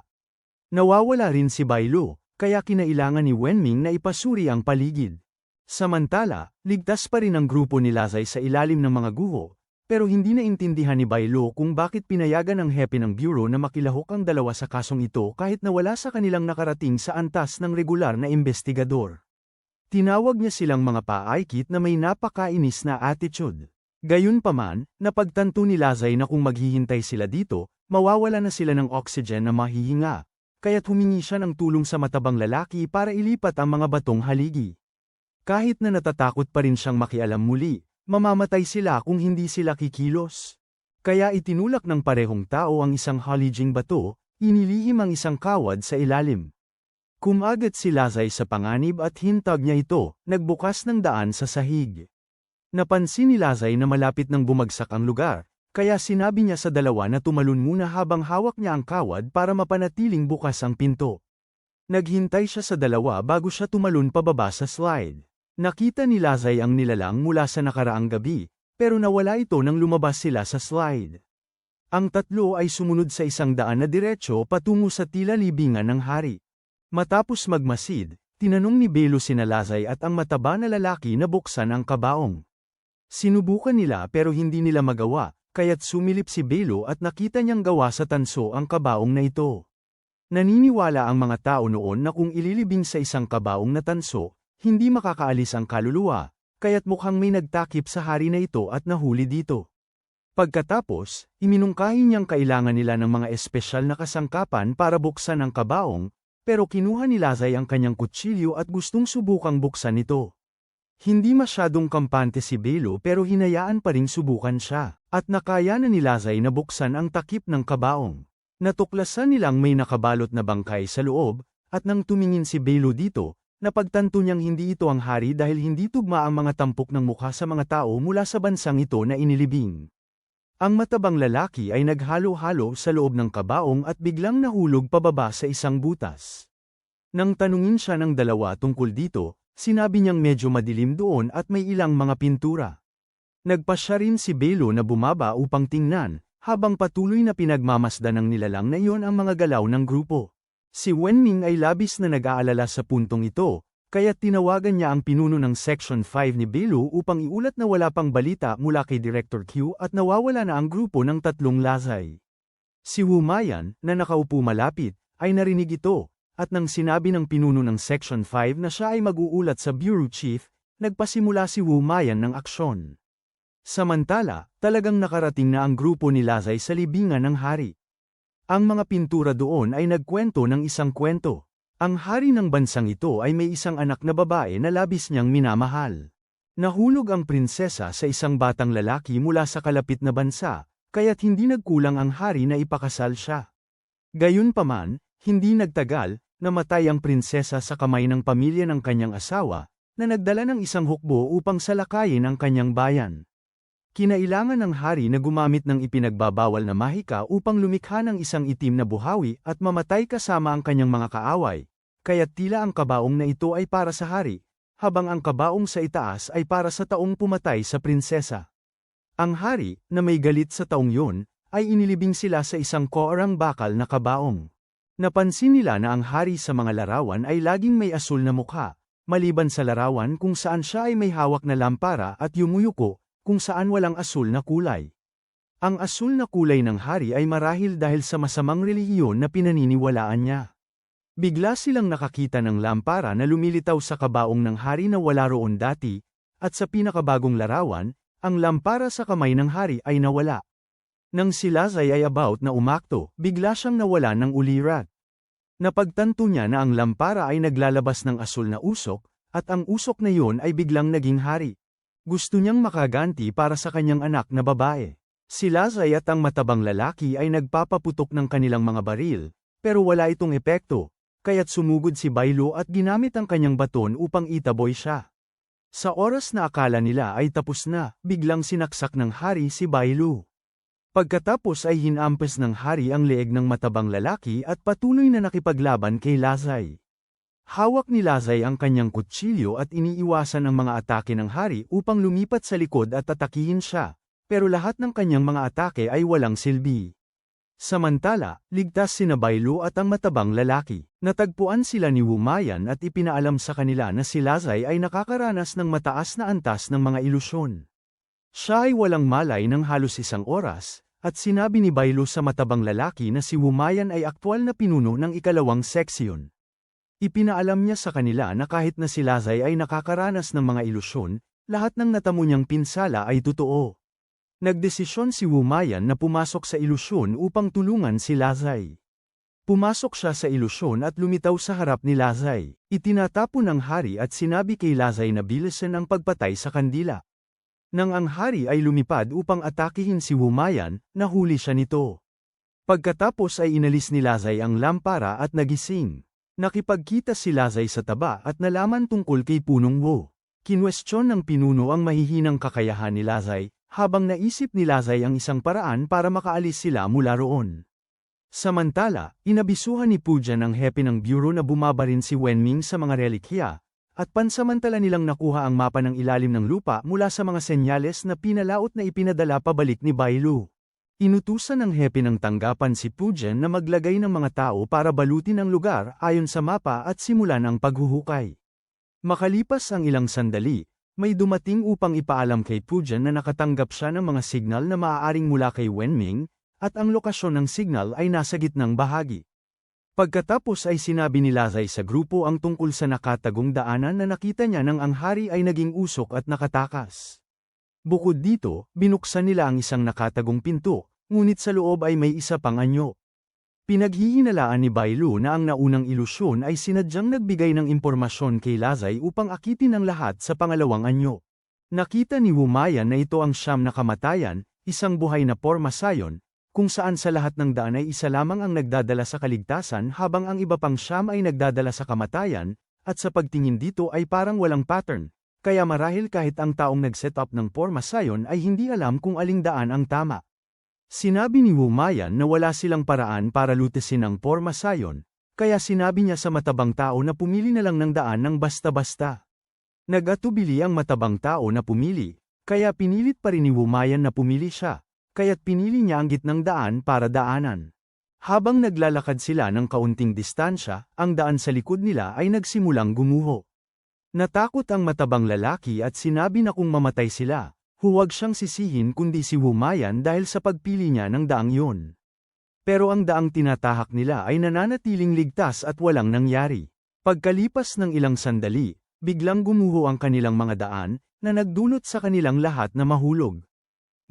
Nawawala rin si Bailo, kaya kinailangan ni Wenming na ipasuri ang paligid. Samantala, ligtas pa rin ang grupo ni Lazay sa ilalim ng mga guho, pero hindi naintindihan ni Bailo kung bakit pinayagan ng hepe ng bureau na makilahok ang dalawa sa kasong ito kahit na wala sa kanilang nakarating sa antas ng regular na investigador. Tinawag niya silang mga paaykit na may napakainis na attitude. Gayunpaman, napagtanto ni Lazay na kung maghihintay sila dito, mawawala na sila ng oxygen na mahihinga, kaya't humingi siya ng tulong sa matabang lalaki para ilipat ang mga batong haligi. Kahit na natatakot pa rin siyang makialam muli, mamamatay sila kung hindi sila kikilos. Kaya itinulak ng parehong tao ang isang haliging bato, inilihim ang isang kawad sa ilalim. Kumagat si Lazay sa panganib at hintag niya ito, nagbukas ng daan sa sahig. Napansin ni Lazay na malapit nang bumagsak ang lugar, kaya sinabi niya sa dalawa na tumalon muna habang hawak niya ang kawad para mapanatiling bukas ang pinto. Naghintay siya sa dalawa bago siya tumalon pababa sa slide. Nakita ni Lazay ang nilalang mula sa nakaraang gabi, pero nawala ito nang lumabas sila sa slide. Ang tatlo ay sumunod sa isang daan na diretsyo patungo sa tila libingan ng hari. Matapos magmasid, tinanong ni Belo sina Lazay at ang mataba na lalaki na buksan ang kabaong. Sinubukan nila pero hindi nila magawa, kaya't sumilip si Belo at nakita niyang gawa sa tanso ang kabaong na ito. Naniniwala ang mga tao noon na kung ililibing sa isang kabaong na tanso, hindi makakaalis ang kaluluwa, kaya't mukhang may nagtakip sa hari na ito at nahuli dito. Pagkatapos, iminungkahi niyang kailangan nila ng mga espesyal na kasangkapan para buksan ang kabaong, pero kinuha ni Lazay ang kanyang kutsilyo at gustong subukang buksan ito. Hindi masyadong kampante si Belo pero hinayaan pa ring subukan siya, at nakaya na ni Lazay na buksan ang takip ng kabaong. Natuklasan nilang may nakabalot na bangkay sa loob, at nang tumingin si Belo dito, napagtanto niyang hindi ito ang hari dahil hindi tugma ang mga tampok ng mukha sa mga tao mula sa bansang ito na inilibing. Ang matabang lalaki ay naghalo-halo sa loob ng kabaong at biglang nahulog pababa sa isang butas. Nang tanungin siya ng dalawa tungkol dito, sinabi niyang medyo madilim doon at may ilang mga pintura. Nagpasya rin si Belo na bumaba upang tingnan, habang patuloy na pinagmamasdan ng nilalang na iyon ang mga galaw ng grupo. Si Wenming ay labis na nag-aalala sa puntong ito, kaya tinawagan niya ang pinuno ng Section 5 ni Belo upang iulat na wala pang balita mula kay Director Q at nawawala na ang grupo ng tatlong Lazay. Si Wu Mayan, na nakaupo malapit, ay narinig ito, at nang sinabi ng pinuno ng Section 5 na siya ay mag-uulat sa Bureau Chief, nagpasimula si Wu Mayan ng aksyon. Samantala, talagang nakarating na ang grupo ni Lazay sa libingan ng hari. Ang mga pintura doon ay nagkwento ng isang kwento. Ang hari ng bansang ito ay may isang anak na babae na labis niyang minamahal. Nahulog ang prinsesa sa isang batang lalaki mula sa kalapit na bansa, kaya't hindi nagkulang ang hari na ipakasal siya. Gayunpaman, hindi nagtagal, namatay ang prinsesa sa kamay ng pamilya ng kanyang asawa, na nagdala ng isang hukbo upang salakayin ang kanyang bayan. Kinailangan ng hari na gumamit ng ipinagbabawal na mahika upang lumikha ng isang itim na buhawi at mamatay kasama ang kanyang mga kaaway, kaya't tila ang kabaong na ito ay para sa hari, habang ang kabaong sa itaas ay para sa taong pumatay sa prinsesa. Ang hari, na may galit sa taong yun, ay inilibing sila sa isang koorang bakal na kabaong. Napansin nila na ang hari sa mga larawan ay laging may asul na mukha, maliban sa larawan kung saan siya ay may hawak na lampara at yumuyuko, kung saan walang asul na kulay. Ang asul na kulay ng hari ay marahil dahil sa masamang relihiyon na pinaniniwalaan niya. Bigla silang nakakita ng lampara na lumilitaw sa kabaong ng hari na wala roon dati, at sa pinakabagong larawan, ang lampara sa kamay ng hari ay nawala. Nang si Lazay ay about na umakto, bigla siyang nawala ng ulirat. Napagtanto niya na ang lampara ay naglalabas ng asul na usok, at ang usok na yun ay biglang naging hari. Gusto niyang makaganti para sa kanyang anak na babae. Si Lazay at ang matabang lalaki ay nagpapaputok ng kanilang mga baril, pero wala itong epekto, kaya't sumugod si Bailu at ginamit ang kanyang baton upang itaboy siya. Sa oras na akala nila ay tapos na, biglang sinaksak ng hari si Bailu. Pagkatapos ay hinampas ng hari ang leeg ng matabang lalaki at patuloy na nakipaglaban kay Lazay. Hawak ni Lazay ang kanyang kutsilyo at iniiwasan ang mga atake ng hari upang lumipat sa likod at atakihin siya, pero lahat ng kanyang mga atake ay walang silbi. Samantala, ligtas sina Bailu at ang matabang lalaki. Natagpuan sila ni Wumayan at ipinaalam sa kanila na si Lazay ay nakakaranas ng mataas na antas ng mga ilusyon. Siya ay walang malay ng halos isang oras, at sinabi ni Bailu sa matabang lalaki na si Wumayan ay aktwal na pinuno ng ikalawang seksyon. Ipinaalam niya sa kanila na kahit na si Lazay ay nakakaranas ng mga ilusyon, lahat ng natamo niyang pinsala ay totoo. Nagdesisyon si Wumayan na pumasok sa ilusyon upang tulungan si Lazay. Pumasok siya sa ilusyon at lumitaw sa harap ni Lazay. Itinatapon ng hari at sinabi kay Lazay na bilisan ang pagpatay sa kandila. Nang ang hari ay lumipad upang atakihin si Wumayan, nahuli siya nito. Pagkatapos ay inalis ni Lazay ang lampara at nagising. Nakipagkita si Lazay sa taba at nalaman tungkol kay Punong Wo. Kinwestiyon ng pinuno ang mahihinang kakayahan ni Lazay, habang naisip ni Lazay ang isang paraan para makaalis sila mula roon. Samantala, inabisuhan ni Pujan ang hepe ng bureau na bumabarin si Wenming sa mga relikya, at pansamantala nilang nakuha ang mapa ng ilalim ng lupa mula sa mga senyales na pinalaot na ipinadala pabalik ni Bailu. Inutusan ng hepe ng tanggapan si Pujan na maglagay ng mga tao para balutin ang lugar ayon sa mapa at simulan ang paghuhukay. Makalipas ang ilang sandali, may dumating upang ipaalam kay Pujan na nakatanggap siya ng mga signal na maaaring mula kay Wenming, at ang lokasyon ng signal ay nasa gitnang bahagi. Pagkatapos ay sinabi ni Lazay sa grupo ang tungkol sa nakatagong daanan na nakita niya nang ang hari ay naging usok at nakatakas. Bukod dito, binuksan nila ang isang nakatagong pinto, ngunit sa loob ay may isa pang anyo. Pinaghihinalaan ni Bailu na ang naunang ilusyon ay sinadyang nagbigay ng impormasyon kay Lazay upang akitin ang lahat sa pangalawang anyo. Nakita ni Wumayan na ito ang siyam na kamatayan, isang buhay na pormasayon, kung saan sa lahat ng daan ay isa lamang ang nagdadala sa kaligtasan habang ang iba pang siyam ay nagdadala sa kamatayan, at sa pagtingin dito ay parang walang pattern, kaya marahil kahit ang taong nag-set up ng pormasayon ay hindi alam kung aling daan ang tama. Sinabi ni Wumayan na wala silang paraan para lutisin ang pormasayon, kaya sinabi niya sa matabang tao na pumili na lang ng daan ng basta-basta. Nag-atubili ang matabang tao na pumili, kaya pinilit pa rin ni Wumayan na pumili siya, kaya't pinili niya ang gitnang daan para daanan. Habang naglalakad sila ng kaunting distansya, ang daan sa likod nila ay nagsimulang gumuho. Natakot ang matabang lalaki at sinabi na kung mamatay sila, huwag siyang sisihin kundi si Wumayan dahil sa pagpili niya ng daang yun. Pero ang daang tinatahak nila ay nananatiling ligtas at walang nangyari. Pagkalipas ng ilang sandali, biglang gumuho ang kanilang mga daan, na nagdulot sa kanilang lahat na mahulog.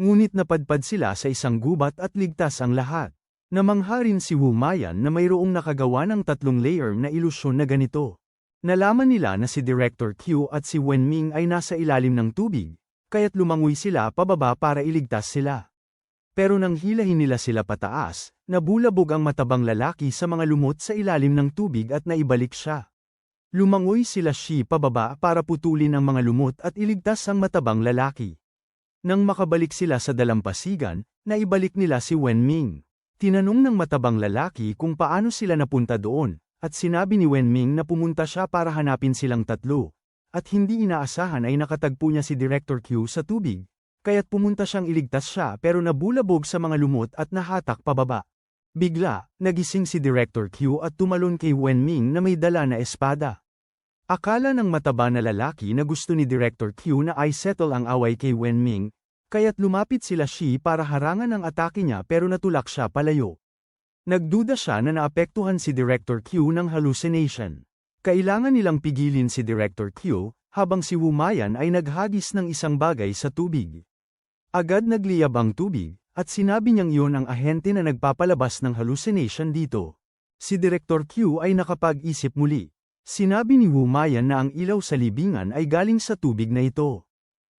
Ngunit napadpad sila sa isang gubat at ligtas ang lahat. Namangha rin si Wumayan na mayroong nakagawa ng 3 layer na ilusyon na ganito. Nalaman nila na si Director Q at si Wenming ay nasa ilalim ng tubig, kaya't lumangoy sila pababa para iligtas sila. Pero nang hilahin nila sila pataas, nabulabog ang matabang lalaki sa mga lumot sa ilalim ng tubig at naibalik siya. Lumangoy sila pababa para putulin ang mga lumot at iligtas ang matabang lalaki. Nang makabalik sila sa dalampasigan, naibalik nila si Wenming. Tinanong ng matabang lalaki kung paano sila napunta doon, at sinabi ni Wenming na pumunta siya para hanapin silang tatlo. At hindi inaasahan ay nakatagpo niya si Director Q sa tubig, kaya't pumunta siyang iligtas siya pero nabulabog sa mga lumot at nahatak pababa. Bigla, nagising si Director Q at tumalon kay Wenming na may dala na espada. Akala ng mataba na lalaki na gusto ni Director Q na i-settle ang away kay Wenming, kaya't lumapit sila para harangan ang atake niya pero natulak siya palayo. Nagduda siya na naapektuhan si Director Q ng hallucination. Kailangan nilang pigilin si Director Q, habang si Wumayan ay naghagis ng isang bagay sa tubig. Agad nagliyab ang tubig, at sinabi niyang iyon ang ahente na nagpapalabas ng hallucination dito. Si Director Q ay nakapag-isip muli. Sinabi ni Wumayan na ang ilaw sa libingan ay galing sa tubig na ito.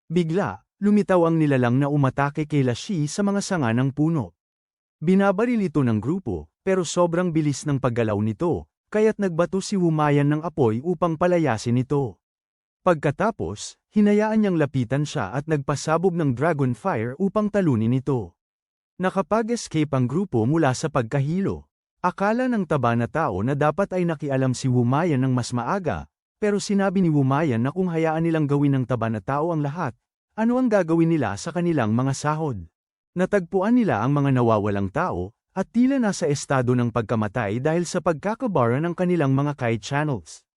Bigla, lumitaw ang nilalang na umatake kay Lashi sa mga sanga ng puno. Binabaril ito ng grupo, pero sobrang bilis ng paggalaw nito, kaya't nagbato si Wumayan ng apoy upang palayasin ito. Pagkatapos, hinayaan niyang lapitan siya at nagpasabog ng Dragon Fire upang talunin ito. Nakapag-escape ang grupo mula sa pagkahilo. Akala ng taba na tao na dapat ay nakialam si Wumayan ng mas maaga, pero sinabi ni Wumayan na kung hayaan nilang gawin ng taba na tao ang lahat, ano ang gagawin nila sa kanilang mga sahod? Natagpuan nila ang mga nawawalang tao, at tila nasa estado ng pagkamatay dahil sa pagkakabara ng kanilang mga kite channels.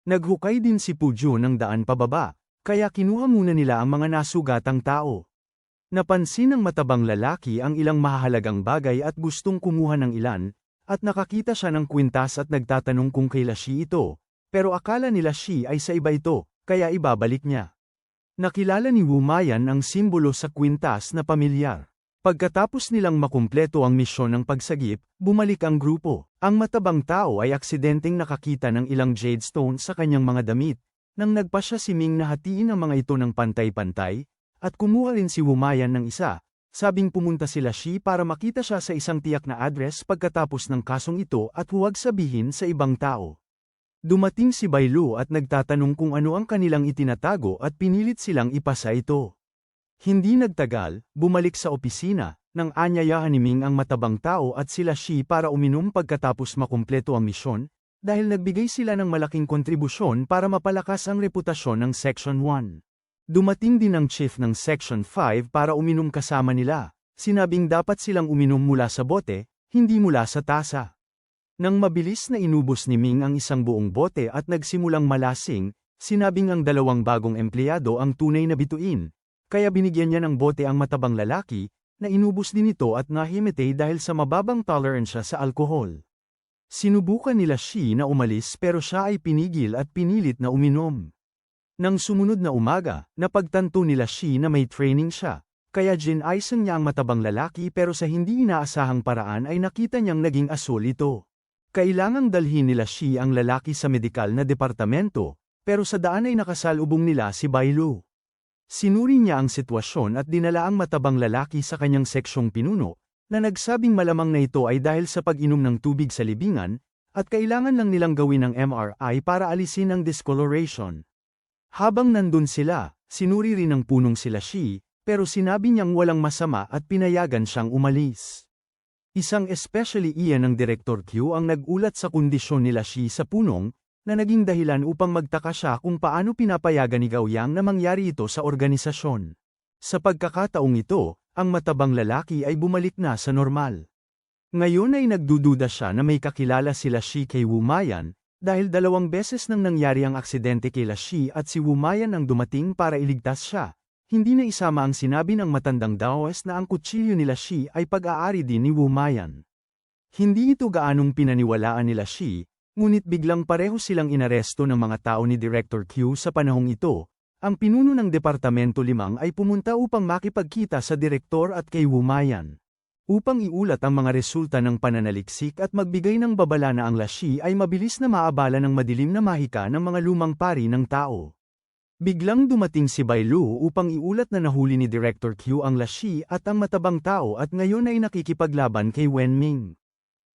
Naghukay din si Pujo ng daan pababa, kaya kinuha muna nila ang mga nasugatang tao. Napansin ng matabang lalaki ang ilang mahahalagang bagay at gustong kumuha ng ilan, at nakakita siya ng kwintas at nagtatanong kung kay Lashi ito, pero akala ni Lashi ay sa iba ito, kaya ibabalik niya. Nakilala ni Wumayan ang simbolo sa kwintas na pamilyar. Pagkatapos nilang makumpleto ang misyon ng pagsagip, bumalik ang grupo. Ang matabang tao ay aksidenteng nakakita ng ilang jade stone sa kanyang mga damit, nang nagpasya si Ming na hatiin ang mga ito ng pantay-pantay, at kumuha rin si Wumayan ng isa, sabing pumunta si Lashi para makita siya sa isang tiyak na address pagkatapos ng kasong ito at huwag sabihin sa ibang tao. Dumating si Bailu at nagtatanong kung ano ang kanilang itinatago at pinilit silang ipasa ito. Hindi nagtagal, bumalik sa opisina, nang anyayahan ni Ming ang matabang tao at si Lashi para uminom pagkatapos makumpleto ang misyon, dahil nagbigay sila ng malaking kontribusyon para mapalakas ang reputasyon ng Section 1. Dumating din ang chief ng Section 5 para uminom kasama nila, sinabing dapat silang uminom mula sa bote, hindi mula sa tasa. Nang mabilis na inubos ni Ming ang isang buong bote at nagsimulang malasing, sinabing ang dalawang bagong empleyado ang tunay na bituin. Kaya binigyan niya ng bote ang matabang lalaki, na inubos din ito at nahimatay dahil sa mababang toleransya sa alkohol. Sinubukan nila Shi na umalis pero siya ay pinigil at pinilit na uminom. Nang sumunod na umaga, napagtanto nila Shi na may training siya, kaya ginaisen niya ang matabang lalaki pero sa hindi inaasahang paraan ay nakita niyang naging asul ito. Kailangang dalhin nila Shi ang lalaki sa medikal na departamento, pero sa daan ay nakasalubong nila si Bailu. Sinuri niya ang sitwasyon at dinala ang matabang lalaki sa kanyang seksyong pinuno, na nagsabing malamang na ito ay dahil sa pag-inom ng tubig sa libingan, at kailangan lang nilang gawin ng MRI para alisin ang discoloration. Habang nandun sila, sinuri rin ng punong sila Shi, pero sinabi niyang walang masama at pinayagan siyang umalis. Isang especially iyan ng Director Q ang nagulat sa kondisyon nila Shi sa punong, na naging dahilan upang magtaka siya kung paano pinapayagan ni Gao Yang na mangyari ito sa organisasyon. Sa pagkakataong ito, ang matabang lalaki ay bumalik na sa normal. Ngayon ay nagdududa siya na may kakilala sila Shi kay Wumayan, dahil 2 beses nang nangyari ang aksidente kay Lashi at si Wumayan ang dumating para iligtas siya. Hindi na isama ang sinabi ng matandang Daoist na ang kutsilyo ni Lashi ay pag-aari din ni Wumayan. Hindi ito gaanong pinaniwalaan ni Lashi, ngunit biglang pareho silang inaresto ng mga tao ni Director Q sa panahong ito. Ang pinuno ng Departamento 5 ay pumunta upang makipagkita sa direktor at kay Wumayan. Upang iulat ang mga resulta ng pananaliksik at magbigay ng babala na ang Lashi ay mabilis na maabala ng madilim na mahika ng mga lumang pari ng tao. Biglang dumating si Bailu upang iulat na nahuli ni Director Q ang Lashi at ang matabang tao at ngayon ay nakikipaglaban kay Wenming.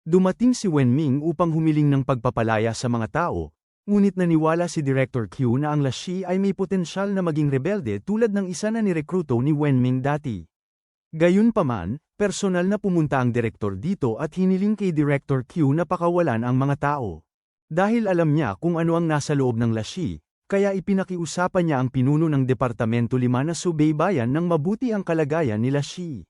Dumating si Wenming upang humiling ng pagpapalaya sa mga tao, ngunit naniwala si Director Q na ang Lashi ay may potensyal na maging rebelde tulad ng isa na nirekruto ni Wenming dati. Gayunpaman, personal na pumunta ang direktor dito at hiniling kay Director Q na pakawalan ang mga tao. Dahil alam niya kung ano ang nasa loob ng Lashi, kaya ipinakiusapan niya ang pinuno ng Departamento 5 na subaybayan ng mabuti ang kalagayan ni Lashi.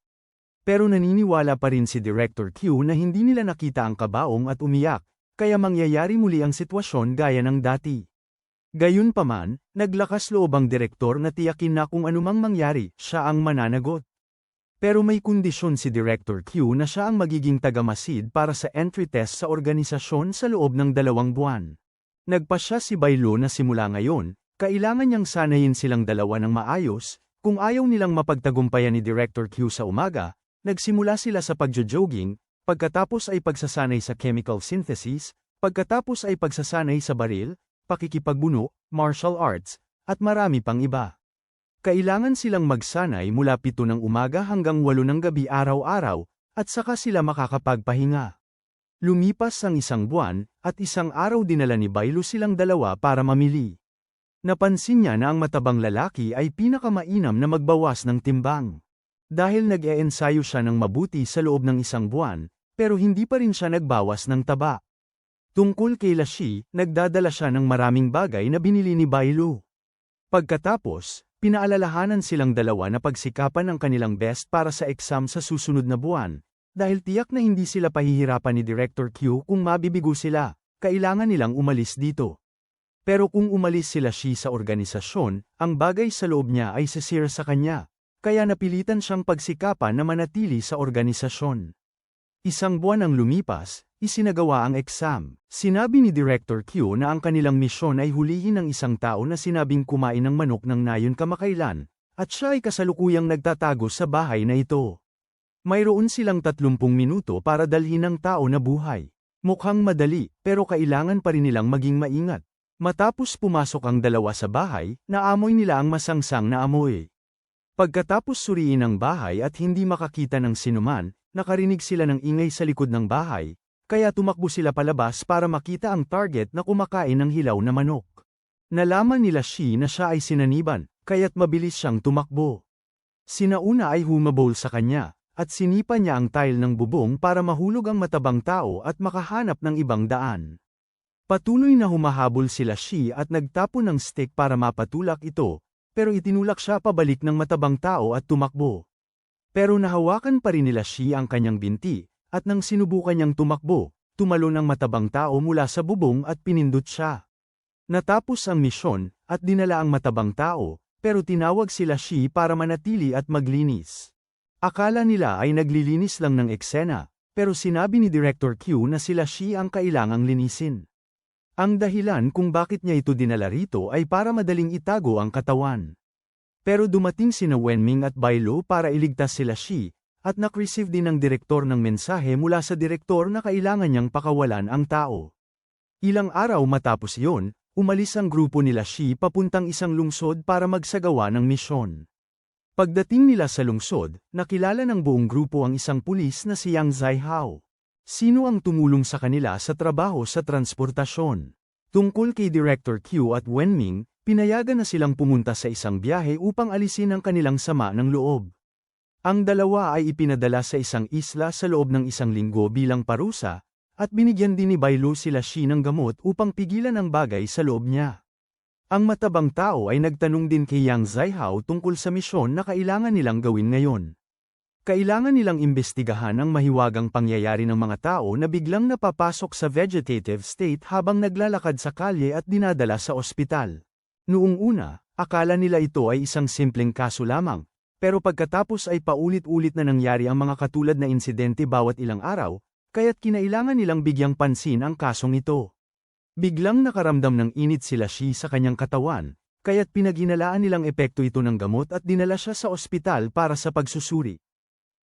Pero naniniwala pa rin si Director Q na hindi nila nakita ang kabaong at umiyak, kaya mangyayari muli ang sitwasyon gaya ng dati. Gayunpaman, naglakas loob ang direktor na tiyakin na kung anumang mangyari, siya ang mananagot. Pero may kondisyon si Director Q na siya ang magiging tagamasid para sa entry test sa organisasyon sa loob ng 2 buwan. Nagpasya si Bailu na simula ngayon, kailangan niyang sanayin silang dalawa ng maayos, kung ayaw nilang mapagtagumpayan ni Director Q sa umaga. Nagsimula sila sa pagjo-jogging, pagkatapos ay pagsasanay sa chemical synthesis, pagkatapos ay pagsasanay sa baril, pakikipagbuno, martial arts, at marami pang iba. Kailangan silang magsanay mula 7 ng umaga hanggang 8 ng gabi araw-araw, at saka sila makakapagpahinga. Lumipas ang 1 buwan, at 1 araw dinala ni Bailu silang dalawa para mamili. Napansin niya na ang matabang lalaki ay pinakamainam na magbawas ng timbang. Dahil nag-eensayo siya ng mabuti sa loob ng 1 buwan, pero hindi pa rin siya nagbawas ng taba. Tungkol kay Lashi, nagdadala siya ng maraming bagay na binili ni Bailu. Pagkatapos, pinaalalahanan silang dalawa na pagsikapan ang kanilang best para sa exam sa susunod na buwan. Dahil tiyak na hindi sila pahihirapan ni Director Q kung mabibigo sila, kailangan nilang umalis dito. Pero kung umalis sila sa organisasyon, ang bagay sa loob niya ay sisira sa kanya, kaya napilitan siyang pagsikapan na manatili sa organisasyon. 1 buwan ang lumipas, isinagawa ang exam. Sinabi ni Director Q na ang kanilang misyon ay hulihin ang isang tao na sinabing kumain ng manok ng nayon kamakailan, at siya ay kasalukuyang nagtatago sa bahay na ito. Mayroon silang 30 minuto para dalhin ang tao na buhay. Mukhang madali, pero kailangan pa rin nilang maging maingat. Matapos pumasok ang dalawa sa bahay, naamoy nila ang masangsang na amoy. Pagkatapos suriin ang bahay at hindi makakita ng sinuman, nakarinig sila ng ingay sa likod ng bahay, kaya tumakbo sila palabas para makita ang target na kumakain ng hilaw na manok. Nalaman nila na siya ay sinaniban, kaya't mabilis siyang tumakbo. Sinauna ay humabol sa kanya, at sinipa niya ang tile ng bubong para mahulog ang matabang tao at makahanap ng ibang daan. Patuloy na humahabol sila at nagtapon ng stick para mapatulak ito, pero itinulak siya pabalik ng matabang tao at tumakbo. Pero nahawakan pa rin nila ang kanyang binti, at nang sinubukan niyang tumakbo, tumalon ang matabang tao mula sa bubong at pinindot siya. Natapos ang misyon, at dinala ang matabang tao, pero tinawag sila para manatili at maglinis. Akala nila ay naglilinis lang ng eksena, pero sinabi ni Director Q na sila ang kailangang linisin. Ang dahilan kung bakit niya ito dinala rito ay para madaling itago ang katawan. Pero dumating sina Wenming at Bailu para iligtas sila at nak-receive din ng direktor ng mensahe mula sa direktor na kailangan niyang pakawalan ang tao. Ilang araw matapos iyon, umalis ang grupo nila papuntang isang lungsod para magsagawa ng misyon. Pagdating nila sa lungsod, nakilala ng buong grupo ang isang pulis na si Yang Zaihao. Sino ang tumulong sa kanila sa trabaho sa transportasyon? Tungkol kay Director Q at Wenming, pinayagan na silang pumunta sa isang biyahe upang alisin ang kanilang sama ng loob. Ang dalawa ay ipinadala sa isang isla sa loob ng 1 linggo bilang parusa, at binigyan din ni Bailu sila ng gamot upang pigilan ang bagay sa loob niya. Ang matabang tao ay nagtanong din kay Yang Zaihao tungkol sa misyon na kailangan nilang gawin ngayon. Kailangan nilang imbestigahan ang mahiwagang pangyayari ng mga tao na biglang napapasok sa vegetative state habang naglalakad sa kalye at dinadala sa ospital. Noong una, akala nila ito ay isang simpleng kaso lamang, pero pagkatapos ay paulit-ulit na nangyari ang mga katulad na insidente bawat ilang araw, kaya't kinailangan nilang bigyang pansin ang kasong ito. Biglang nakaramdam ng init sila sa kanyang katawan, kaya't pinaghinalaan nilang epekto ito ng gamot at dinala siya sa ospital para sa pagsusuri.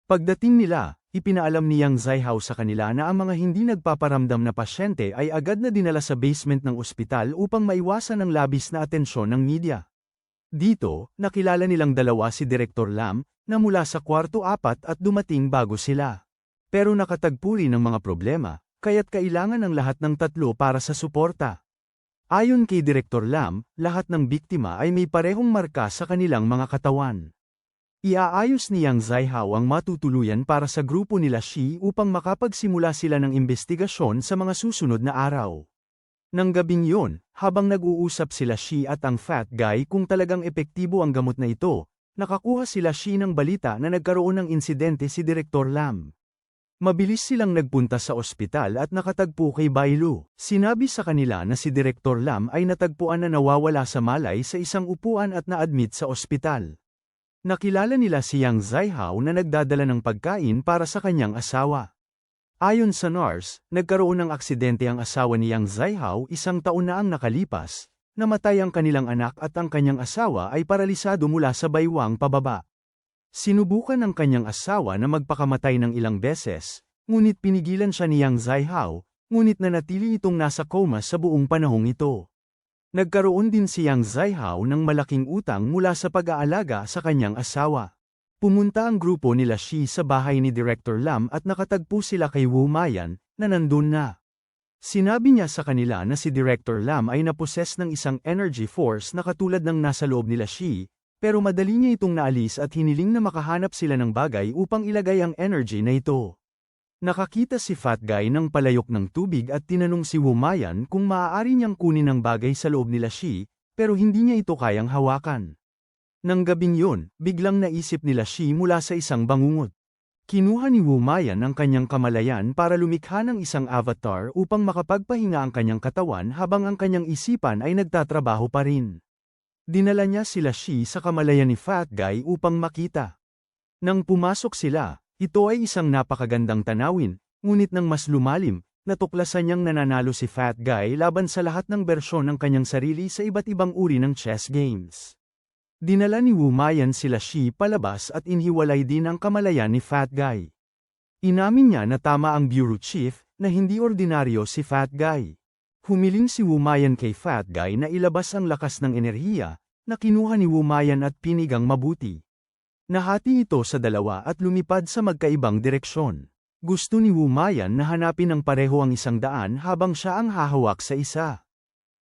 Pagdating nila, ipinaalam ni Yang Zaihao sa kanila na ang mga hindi nagpaparamdam na pasyente ay agad na dinala sa basement ng ospital upang maiwasan ang labis na atensyon ng media. Dito, nakilala nilang dalawa si Director Lam, na mula sa kwarto 4 at dumating bago sila. Pero nakatagpo rin ng mga problema, kaya't kailangan ng lahat ng 3 para sa suporta. Ayon kay Director Lam, lahat ng biktima ay may parehong marka sa kanilang mga katawan. Iaayos ni Yang Zaihao ang matutuluyan para sa grupo nila upang makapagsimula sila ng investigasyon sa mga susunod na araw. Nang gabing yon, habang nag-uusap sila at ang fat guy kung talagang epektibo ang gamot na ito, nakakuha sila ng balita na nagkaroon ng insidente si Direktor Lam. Mabilis silang nagpunta sa ospital at nakatagpo kay Bailu. Sinabi sa kanila na si Direktor Lam ay natagpuan na nawawala sa malay sa isang upuan at na-admit sa ospital. Nakilala nila si Yang Zaihao na nagdadala ng pagkain para sa kanyang asawa. Ayon sa nurse, nagkaroon ng aksidente ang asawa ni Yang Zaihao 1 taon na ang nakalipas, namatay ang kanilang anak at ang kanyang asawa ay paralisado mula sa baywang pababa. Sinubukan ng kanyang asawa na magpakamatay ng ilang beses, ngunit pinigilan siya ni Yang Zaihao, ngunit nanatili itong nasa coma sa buong panahong ito. Nagkaroon din si Yang Zaihao ng malaking utang mula sa pag-aalaga sa kanyang asawa. Pumunta ang grupo nila Shi sa bahay ni Director Lam at nakatagpo sila kay Wu Mayan, na nandun na. Sinabi niya sa kanila na si Director Lam ay naposes ng isang energy force na katulad ng nasa loob nila Shi, pero madali niya itong naalis at hiniling na makahanap sila ng bagay upang ilagay ang energy na ito. Nakakita si Fat Guy ng palayok ng tubig at tinanong si Wu Mayan kung maaari niyang kunin ang bagay sa loob nila Shi, pero hindi niya ito kayang hawakan. Nang gabing yun, biglang naisip nila Shi mula sa isang bangungot. Kinuha ni Wu Mayan ang kanyang kamalayan para lumikha ng isang avatar upang makapagpahinga ang kanyang katawan habang ang kanyang isipan ay nagtatrabaho pa rin. Dinala niya sila Shi sa kamalayan ni Fat Guy upang makita. Nang pumasok sila, ito ay isang napakagandang tanawin, ngunit nang mas lumalim, natuklasan niyang nananalo si Fat Guy laban sa lahat ng bersyon ng kanyang sarili sa iba't ibang uri ng chess games. Dinala ni Wu Mayan sila Shi palabas at inhiwalay din ang kamalayan ni Fat Guy. Inamin niya na tama ang Bureau Chief, na hindi ordinaryo si Fat Guy. Humiling si Wu Mayan kay Fat Guy na ilabas ang lakas ng enerhiya, na kinuha ni Wu Mayan at pinigang mabuti. Nahati ito sa dalawa at lumipad sa magkaibang direksyon. Gusto ni Wu Mayan na hanapin ng pareho ang isang daan habang siya ang hahawak sa isa.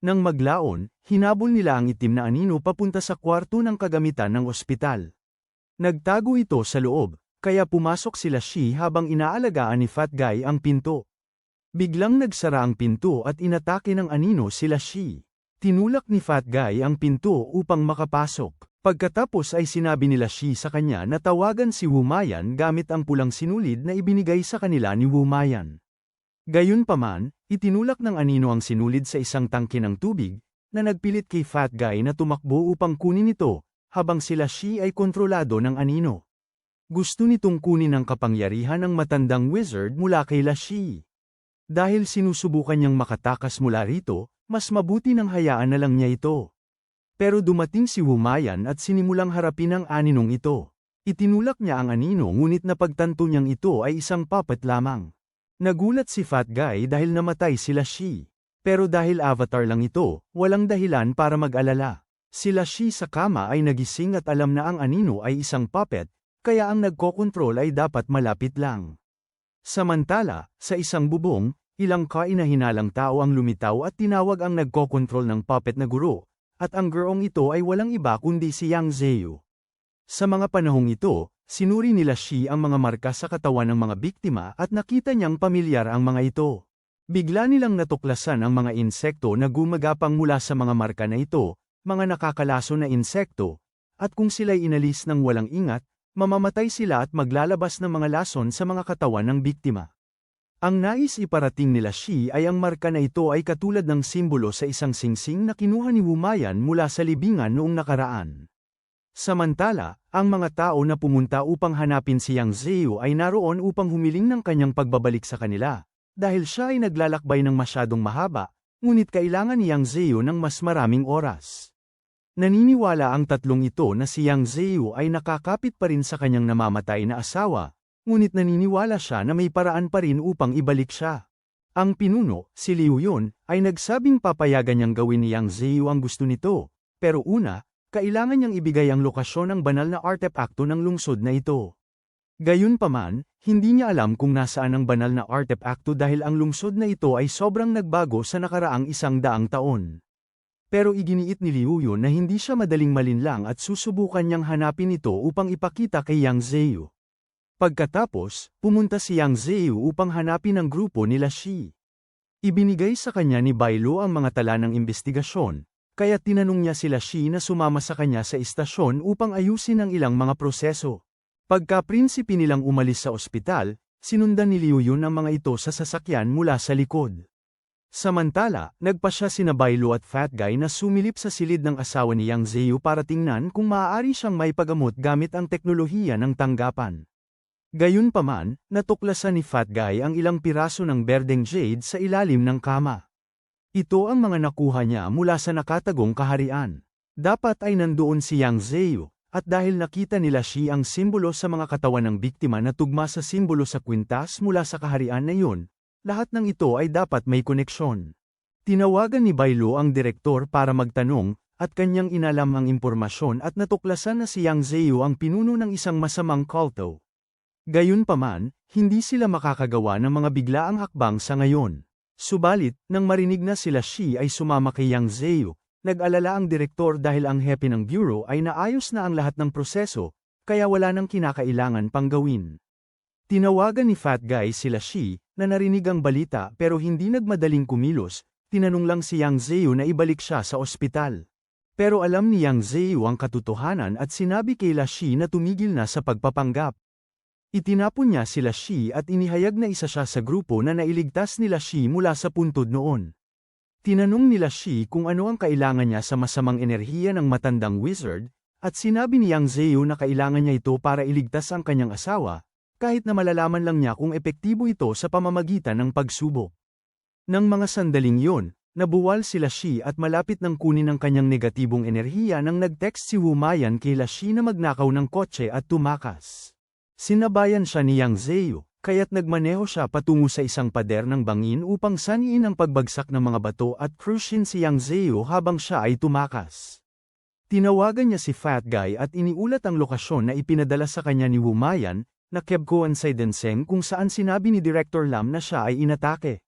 Nang maglaon, hinabol nila ang itim na anino papunta sa kwarto ng kagamitan ng ospital. Nagtago ito sa loob, kaya pumasok sila Shi habang inaalagaan ni Fat Guy ang pinto. Biglang nagsara ang pinto at inatake ng anino sila Shi. Tinulak ni Fat Guy ang pinto upang makapasok. Pagkatapos ay sinabi nila Shi sa kanya na tawagan si Wu Mayan gamit ang pulang sinulid na ibinigay sa kanila ni Wu Mayan. Gayunpaman, itinulak ng anino ang sinulid sa isang tangke ng tubig, na nagpilit kay Fat Guy na tumakbo upang kunin ito, habang sila Shi ay kontrolado ng anino. Gusto nitong kunin ang kapangyarihan ng matandang wizard mula kay La Shi. Dahil sinusubukan niyang makatakas mula rito, mas mabuti nang hayaan na lang niya ito. Pero dumating si Wu Mayan at sinimulang harapin ang aninong ito. Itinulak niya ang anino ngunit napagtanto niyang ito ay isang puppet lamang. Nagulat si Fat Guy dahil namatay sila Shi. Pero dahil avatar lang ito, walang dahilan para mag-alala. Sila Shi sa kama ay nagising at alam na ang anino ay isang puppet, kaya ang nagkokontrol ay dapat malapit lang. Samantala, sa isang bubong, ilang kainahinalang tao ang lumitaw at tinawag ang nagkokontrol ng puppet na guro. At ang gurong ito ay walang iba kundi si Yang Zeu. Sa mga panahong ito, sinuri nila Shi ang mga marka sa katawan ng mga biktima at nakita niyang pamilyar ang mga ito. Bigla nilang natuklasan ang mga insekto na gumagapang mula sa mga marka na ito, mga nakakalaso na insekto, at kung sila'y inalis ng walang ingat, mamamatay sila at maglalabas ng mga lason sa mga katawan ng biktima. Ang nais iparating nila Shi ay ang marka na ito ay katulad ng simbolo sa isang singsing na kinuha ni Wu Mayan mula sa libingan noong nakaraan. Samantala, ang mga tao na pumunta upang hanapin si Yang Zeu ay naroon upang humiling ng kanyang pagbabalik sa kanila, dahil siya ay naglalakbay ng masyadong mahaba, ngunit kailangan ni Yang Zeu ng mas maraming oras. Naniniwala ang tatlong ito na si Yang Zeu ay nakakapit pa rin sa kanyang namamatay na asawa, ngunit naniniwala siya na may paraan pa rin upang ibalik siya. Ang pinuno, si Liu Yun, ay nagsabing papayagan niyang gawin ni Yang Zeu ang gusto nito, pero una, kailangan niyang ibigay ang lokasyon ng banal na artepakto ng lungsod na ito. Gayunpaman, hindi niya alam kung nasaan ang banal na artepakto dahil ang lungsod na ito ay sobrang nagbago sa nakaraang 100 taon. Pero iginiit ni Liu Yun na hindi siya madaling malinlang at susubukan niyang hanapin ito upang ipakita kay Yang Zeu. Pagkatapos, pumunta si Yang Zeu upang hanapin ang grupo nila Shi. Ibinigay sa kanya ni Bailu ang mga tala ng investigasyon, kaya tinanong niya sila Shi na sumama sa kanya sa istasyon upang ayusin ang ilang mga proseso. Pagka-prinsipi nilang umalis sa ospital, sinundan ni Liu Yun ang mga ito sa sasakyan mula sa likod. Samantala, nagpasya sina Bailu at Fat Guy na sumilip sa silid ng asawa ni Yang Zeu para tingnan kung maaari siyang maipagamot gamit ang teknolohiya ng tanggapan. Gayunpaman, natuklasan ni Fat Guy ang ilang piraso ng berdeng jade sa ilalim ng kama. Ito ang mga nakuha niya mula sa nakatagong kaharian. Dapat ay nandoon si Yang Zeu, at dahil nakita nila Shi ang simbolo sa mga katawan ng biktima na tugma sa simbolo sa kwintas mula sa kaharian na yun, lahat ng ito ay dapat may koneksyon. Tinawagan ni Bailu ang direktor para magtanong, at kanyang inalam ang impormasyon at natuklasan na si Yang Zeu ang pinuno ng isang masamang kulto. Gayunpaman, hindi sila makakagawa ng mga biglaang hakbang sa ngayon. Subalit, nang marinig na sila Shi ay sumama kay Yang Zeu, nag-alala ang direktor dahil ang hepe ng bureau ay naayos na ang lahat ng proseso, kaya wala nang kinakailangan pang gawin. Tinawagan ni Fat Guy sila Shi, na narinig ang balita pero hindi nagmadaling kumilos, tinanong lang si Yang Zeu na ibalik siya sa ospital. Pero alam ni Yang Zeu ang katotohanan at sinabi kay La Shi na tumigil na sa pagpapanggap. Itinapon niya sila Shi at inihayag na isa siya sa grupo na nailigtas nila Shi mula sa puntod noon. Tinanong nila Shi kung ano ang kailangan niya sa masamang enerhiya ng matandang wizard, at sinabi ni Yang Zeu na kailangan niya ito para iligtas ang kanyang asawa, kahit na malalaman lang niya kung epektibo ito sa pamamagitan ng pagsubok. Nang mga sandaling yon, nabuwal sila Shi at malapit nang kunin ang kanyang negatibong enerhiya nang nag-text si Wu Mayan kay La Shi na magnakaw ng kotse at tumakas. Sinabayan siya ni Yang Zeu, kaya't nagmaneho siya patungo sa isang pader ng bangin upang saniin ang pagbagsak ng mga bato at cruishin si Yang Zeu habang siya ay tumakas. Tinawagan niya si Fat Guy at iniulat ang lokasyon na ipinadala sa kanya ni Wu Mayan, na Kebkoan Saidenseng kung saan sinabi ni Director Lam na siya ay inatake.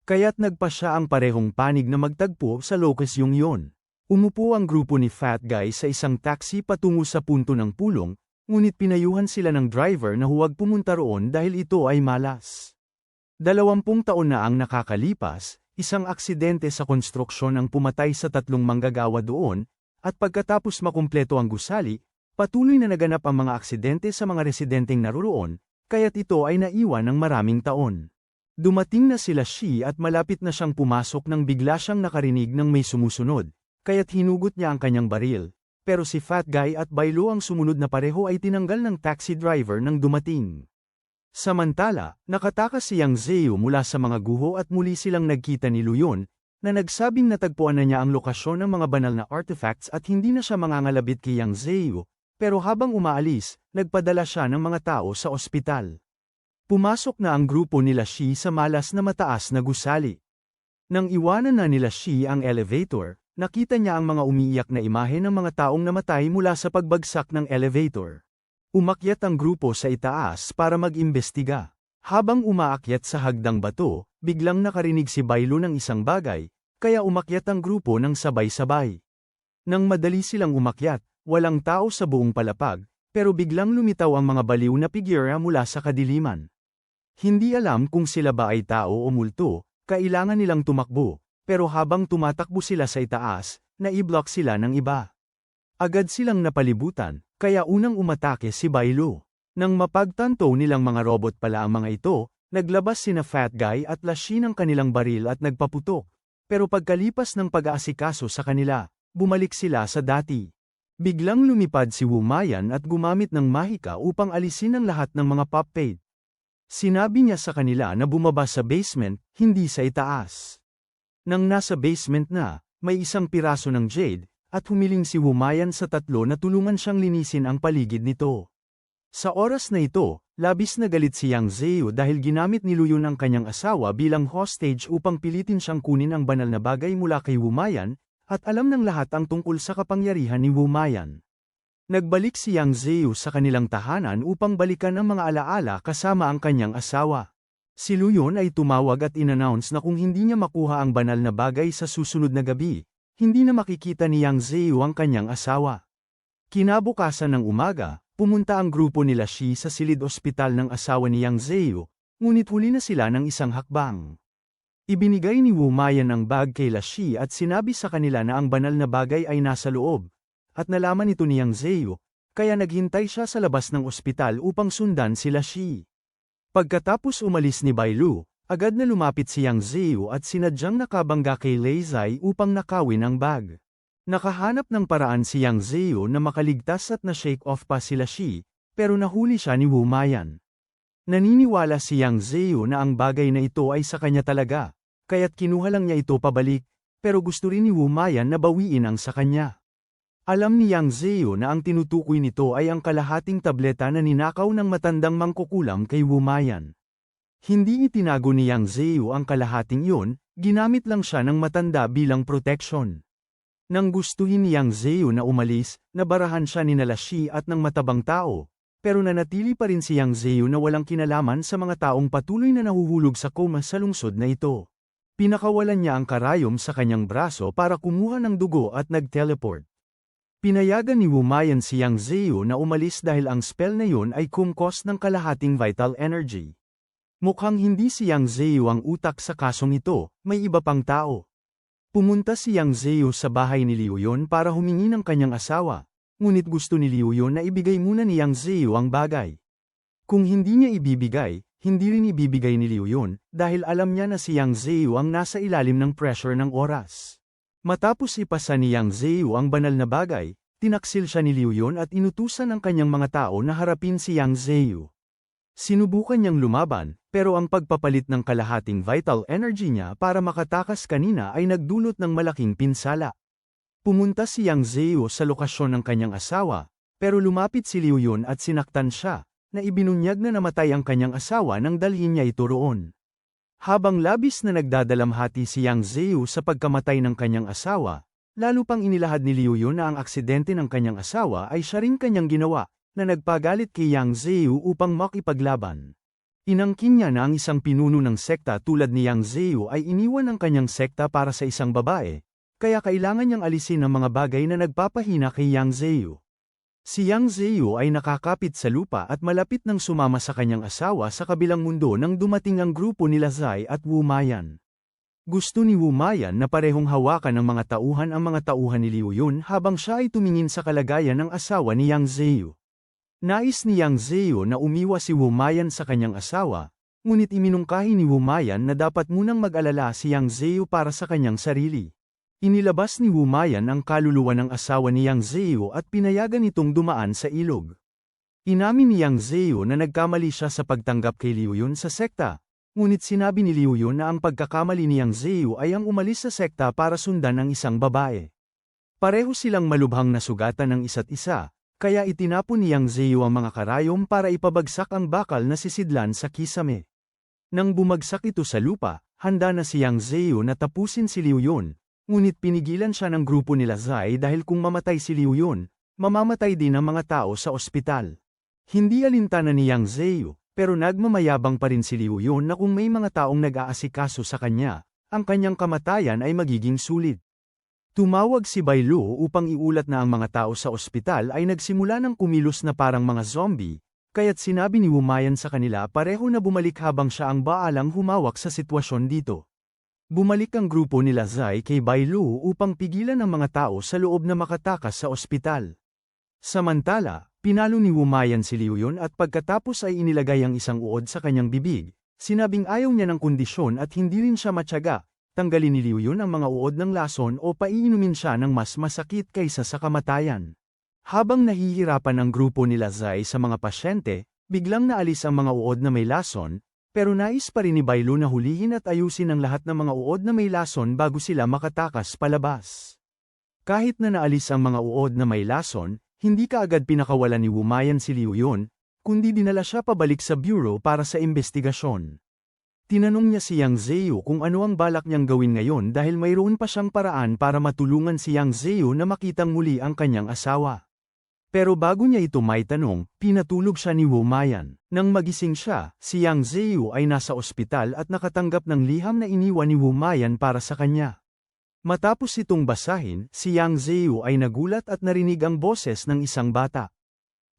Kaya't nagpa siya ang parehong panig na magtagpo sa lokasyong yon. Umupo ang grupo ni Fat Guy sa isang taxi patungo sa punto ng pulong, ngunit pinayuhan sila ng driver na huwag pumunta roon dahil ito ay malas. 20 taon na ang nakakalipas, isang aksidente sa konstruksyon ang pumatay sa 3 manggagawa doon, at pagkatapos makumpleto ang gusali, patuloy na naganap ang mga aksidente sa mga residenteng naroroon, kaya't ito ay naiwan ng maraming taon. Dumating na sila Shi at malapit na siyang pumasok nang bigla siyang nakarinig ng may sumusunod, kaya't hinugot niya ang kanyang baril. Pero si Fat Guy at Bailu ang sumunod na pareho ay tinanggal ng taxi driver nang dumating. Samantala, nakatakas si Yang Zeu mula sa mga guho at muli silang nagkita ni Luyon, na nagsabing natagpuan na niya ang lokasyon ng mga banal na artifacts at hindi na siya mangangalabit kay Yang Zeu, pero habang umaalis, nagpadala siya ng mga tao sa ospital. Pumasok na ang grupo nila Shi sa malas na mataas na gusali. Nang iwanan na nila Shi ang elevator, nakita niya ang mga umiiyak na imahe ng mga taong namatay mula sa pagbagsak ng elevator. Umakyat ang grupo sa itaas para mag-imbestiga. Habang umaakyat sa hagdang bato, biglang nakarinig si Bailu ng isang bagay, kaya umakyat ang grupo ng sabay-sabay. Nang madali silang umakyat, walang tao sa buong palapag, pero biglang lumitaw ang mga baliw na figura mula sa kadiliman. Hindi alam kung sila ba ay tao o multo, kailangan nilang tumakbo, pero habang tumatakbo sila sa itaas, naiblock sila ng iba. Agad silang napalibutan, kaya unang umatake si Bailu. Nang mapagtanto nilang mga robot pala ang mga ito, naglabas sina Fat Guy at La Shi ng kanilang baril at nagpaputok. Pero pagkalipas ng pag-aasikaso sa kanila, bumalik sila sa dati. Biglang lumipad si Wu Mayan at gumamit ng mahika upang alisin ang lahat ng mga puppet. Sinabi niya sa kanila na bumaba sa basement, hindi sa itaas. Nang nasa basement na, may isang piraso ng jade, at humiling si Wu Mayan sa 3 na tulungan siyang linisin ang paligid nito. Sa oras na ito, labis na galit si Yang Zeu dahil ginamit ni Luyon ang kanyang asawa bilang hostage upang pilitin siyang kunin ang banal na bagay mula kay Wu Mayan, at alam ng lahat ang tungkol sa kapangyarihan ni Wu Mayan. Nagbalik si Yang Zeu sa kanilang tahanan upang balikan ang mga alaala kasama ang kanyang asawa. Si Luyon ay tumawag at inannounce na kung hindi niya makuha ang banal na bagay sa susunod na gabi, hindi na makikita ni Yang Zeu ang kanyang asawa. Kinabukasan ng umaga, pumunta ang grupo nila Shi sa silid ospital ng asawa ni Yang Zeu, ngunit huli na sila ng isang hakbang. Ibinigay ni Wu Mayan ang bag kay La Shi at sinabi sa kanila na ang banal na bagay ay nasa loob. At nalaman ito ni Yang Zeu, kaya naghintay siya sa labas ng ospital upang sundan sila Shi. Pagkatapos umalis ni Bailu, agad na lumapit si Yang Zeu at sinadyang nakabangga kay Lei Zai upang nakawin ang bag. Nakahanap ng paraan si Yang Zeu na makaligtas at na-shake off pa sila Shi, pero nahuli siya ni Wu Mayan. Naniniwala si Yang Zeu na ang bagay na ito ay sa kanya talaga, kaya't kinuha lang niya ito pabalik, pero gusto rin ni Wu Mayan na bawiin ang sa kanya. Alam ni Yang Zeu na ang tinutukoy nito ay ang kalahating tableta na ninakaw ng matandang mangkukulam kay Wu Mayan. Hindi itinago ni Yang Zeu ang kalahating yun, Ginamit lang siya ng matanda bilang protection. Nang gustuhin ni Yang Zeo na umalis, nabarahan siya ni Shi at ng matabang tao, pero nanatili pa rin si Yang Zeo na walang kinalaman sa mga taong patuloy na nahuhulog sa koma sa lungsod na ito. Pinakawalan niya ang karayom sa kanyang braso para kumuha ng dugo at nag-teleport. Pinayagan ni Wumayan si Yang Zeo na umalis dahil ang spell na yun ay kumkos ng kalahating vital energy. Mukhang hindi si Yang Zeo ang utak sa kasong ito, may iba pang tao. Pumunta si Yang Zeo sa bahay ni Liu Yun para humingi ng kanyang asawa, ngunit gusto ni Liu Yun na ibigay muna ni Yang Zeo ang bagay. Kung hindi niya ibibigay, hindi rin ibibigay ni Liu Yun, dahil alam niya na si Yang Zeo ang nasa ilalim ng pressure ng oras. Matapos ipasa ni Yang Zeo ang banal na bagay, tinaksil siya ni Liu Yun at inutusan ang kanyang mga tao na harapin si Yang Zeo. Sinubukan niyang lumaban, pero ang pagpapalit ng kalahating vital energy niya para makatakas kanina ay nagdulot ng malaking pinsala. Pumunta si Yang Zeo sa lokasyon ng kanyang asawa, pero lumapit si Liu Yun at sinaktan siya, na ibinunyag na namatay ang kanyang asawa nang dalhin niya ito roon. Habang labis na nagdadalamhati si Yang Zeo sa pagkamatay ng kanyang asawa, lalo pang inilahad ni Liu Yun na ang aksidente ng kanyang asawa ay siya rin kanyang ginawa, na nagpagalit kay Yang Zeo upang makipaglaban. Inangkin niya na ang isang pinuno ng sekta tulad ni Yang Zeo ay iniwan ang kanyang sekta para sa isang babae, kaya kailangan niyang alisin ang mga bagay na nagpapahina kay Yang Zeo. Si Yang Zeo ay nakakapit sa lupa at malapit nang sumama sa kanyang asawa sa kabilang mundo nang dumating ang grupo nila Zai at Wumayan. Gusto ni Wumayan na parehong hawakan ng mga tauhan ang mga tauhan ni Liu Yun habang siya ay tumingin sa kalagayan ng asawa ni Yang Zeo. Nais ni Yang Zeo na umiwas si Wumayan sa kanyang asawa, ngunit iminungkahi ni Wumayan na dapat munang mag-alala si Yang Zeo para sa kanyang sarili. Inilabas ni Wumayan ang kaluluwa ng asawa ni Yang Zeo at pinayagan itong dumaan sa ilog. Inamin ni Yang Zeo na nagkamali siya sa pagtanggap kay Liu Yun sa sekta, ngunit sinabi ni Liu Yun na ang pagkakamali ni Yang Zeo ay ang umalis sa sekta para sundan ang isang babae. Pareho silang malubhang nasugatan ng isa't isa, kaya itinapon ni Yang Zeo ang mga karayom para ipabagsak ang bakal na sisidlan sa kisame. Nang bumagsak ito sa lupa, handa na si Yang Zeo na tapusin si Liu Yun, ngunit pinigilan siya ng grupo nila Zai dahil kung mamatay si Liu Yun, mamamatay din ang mga tao sa ospital. Hindi alintana ni Yang Zeo, pero nagmamayabang pa rin si Liu Yun na kung may mga taong nag-aasikaso sa kanya, ang kanyang kamatayan ay magiging sulit. Tumawag si Bai Lu upang iulat na ang mga tao sa ospital ay nagsimula ng kumilos na parang mga zombie, kaya't sinabi ni Wumayan sa kanila pareho na bumalik habang siya ang baalang humawak sa sitwasyon dito. Bumalik ang grupo nila Zai kay Bai Lu upang pigilan ang mga tao sa loob na makatakas sa ospital. Samantala, pinalo ni Wumayan si Liu Yun at pagkatapos ay inilagay ang isang uod sa kanyang bibig, sinabing ayaw niya ng kondisyon at hindi rin siya matyaga. Tanggalin ni Liu Yun ang mga uod ng lason o paiinumin siya ng mas masakit kaysa sa kamatayan. Habang nahihirapan ang grupo nila Zai sa mga pasyente, biglang naalis ang mga uod na may lason, pero nais pa rin ni Bai Lu na hulihin at ayusin ang lahat ng mga uod na may lason bago sila makatakas palabas. Kahit na naalis ang mga uod na may lason, hindi kaagad pinakawalan ni Wumayan si Liu Yun, kundi dinala siya pabalik sa bureau para sa investigasyon. Tinanong niya si Yang Zeo kung ano ang balak niyang gawin ngayon dahil mayroon pa siyang paraan para matulungan si Yang Zeo na makitang muli ang kanyang asawa. Pero bago niya ito maitanong, pinatulog siya ni Wumayan. Nang magising siya, si Yang Zeo ay nasa ospital at nakatanggap ng liham na iniwan ni Wumayan para sa kanya. Matapos itong basahin, si Yang Zeo ay nagulat at narinig ang boses ng isang bata.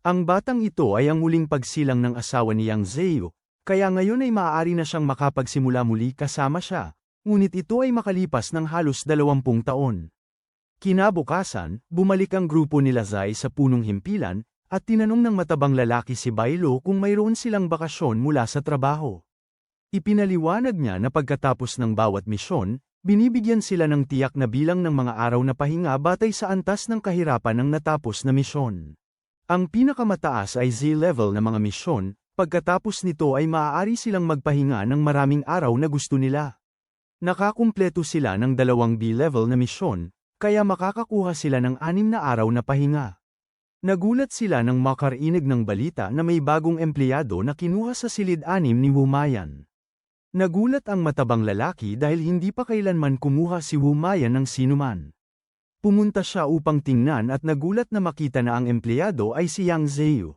Ang batang ito ay ang muling pagsilang ng asawa ni Yang Zeo, kaya ngayon ay maaari na siyang makapagsimula muli kasama siya, ngunit ito ay makalipas ng halos 20 taon. Kinabukasan, bumalik ang grupo nila Zai sa punong himpilan, at tinanong ng matabang lalaki si Bai Lu kung mayroon silang bakasyon mula sa trabaho. Ipinaliwanag niya na pagkatapos ng bawat misyon, binibigyan sila ng tiyak na bilang ng mga araw na pahinga batay sa antas ng kahirapan ng natapos na misyon. Ang pinakamataas ay Z-level na mga misyon, pagkatapos nito ay maaari silang magpahinga ng maraming araw na gusto nila. Nakakumpleto sila ng 2 B-level na misyon, kaya makakakuha sila ng 6 na araw na pahinga. Nagulat sila nang makarinig ng balita na may bagong empleyado na kinuha sa silid-anim ni Wumayan. Nagulat ang matabang lalaki dahil hindi pa kailanman kumuha si Wumayan ng sinuman. Pumunta siya upang tingnan at nagulat na makita na ang empleyado ay si Yang Zeu.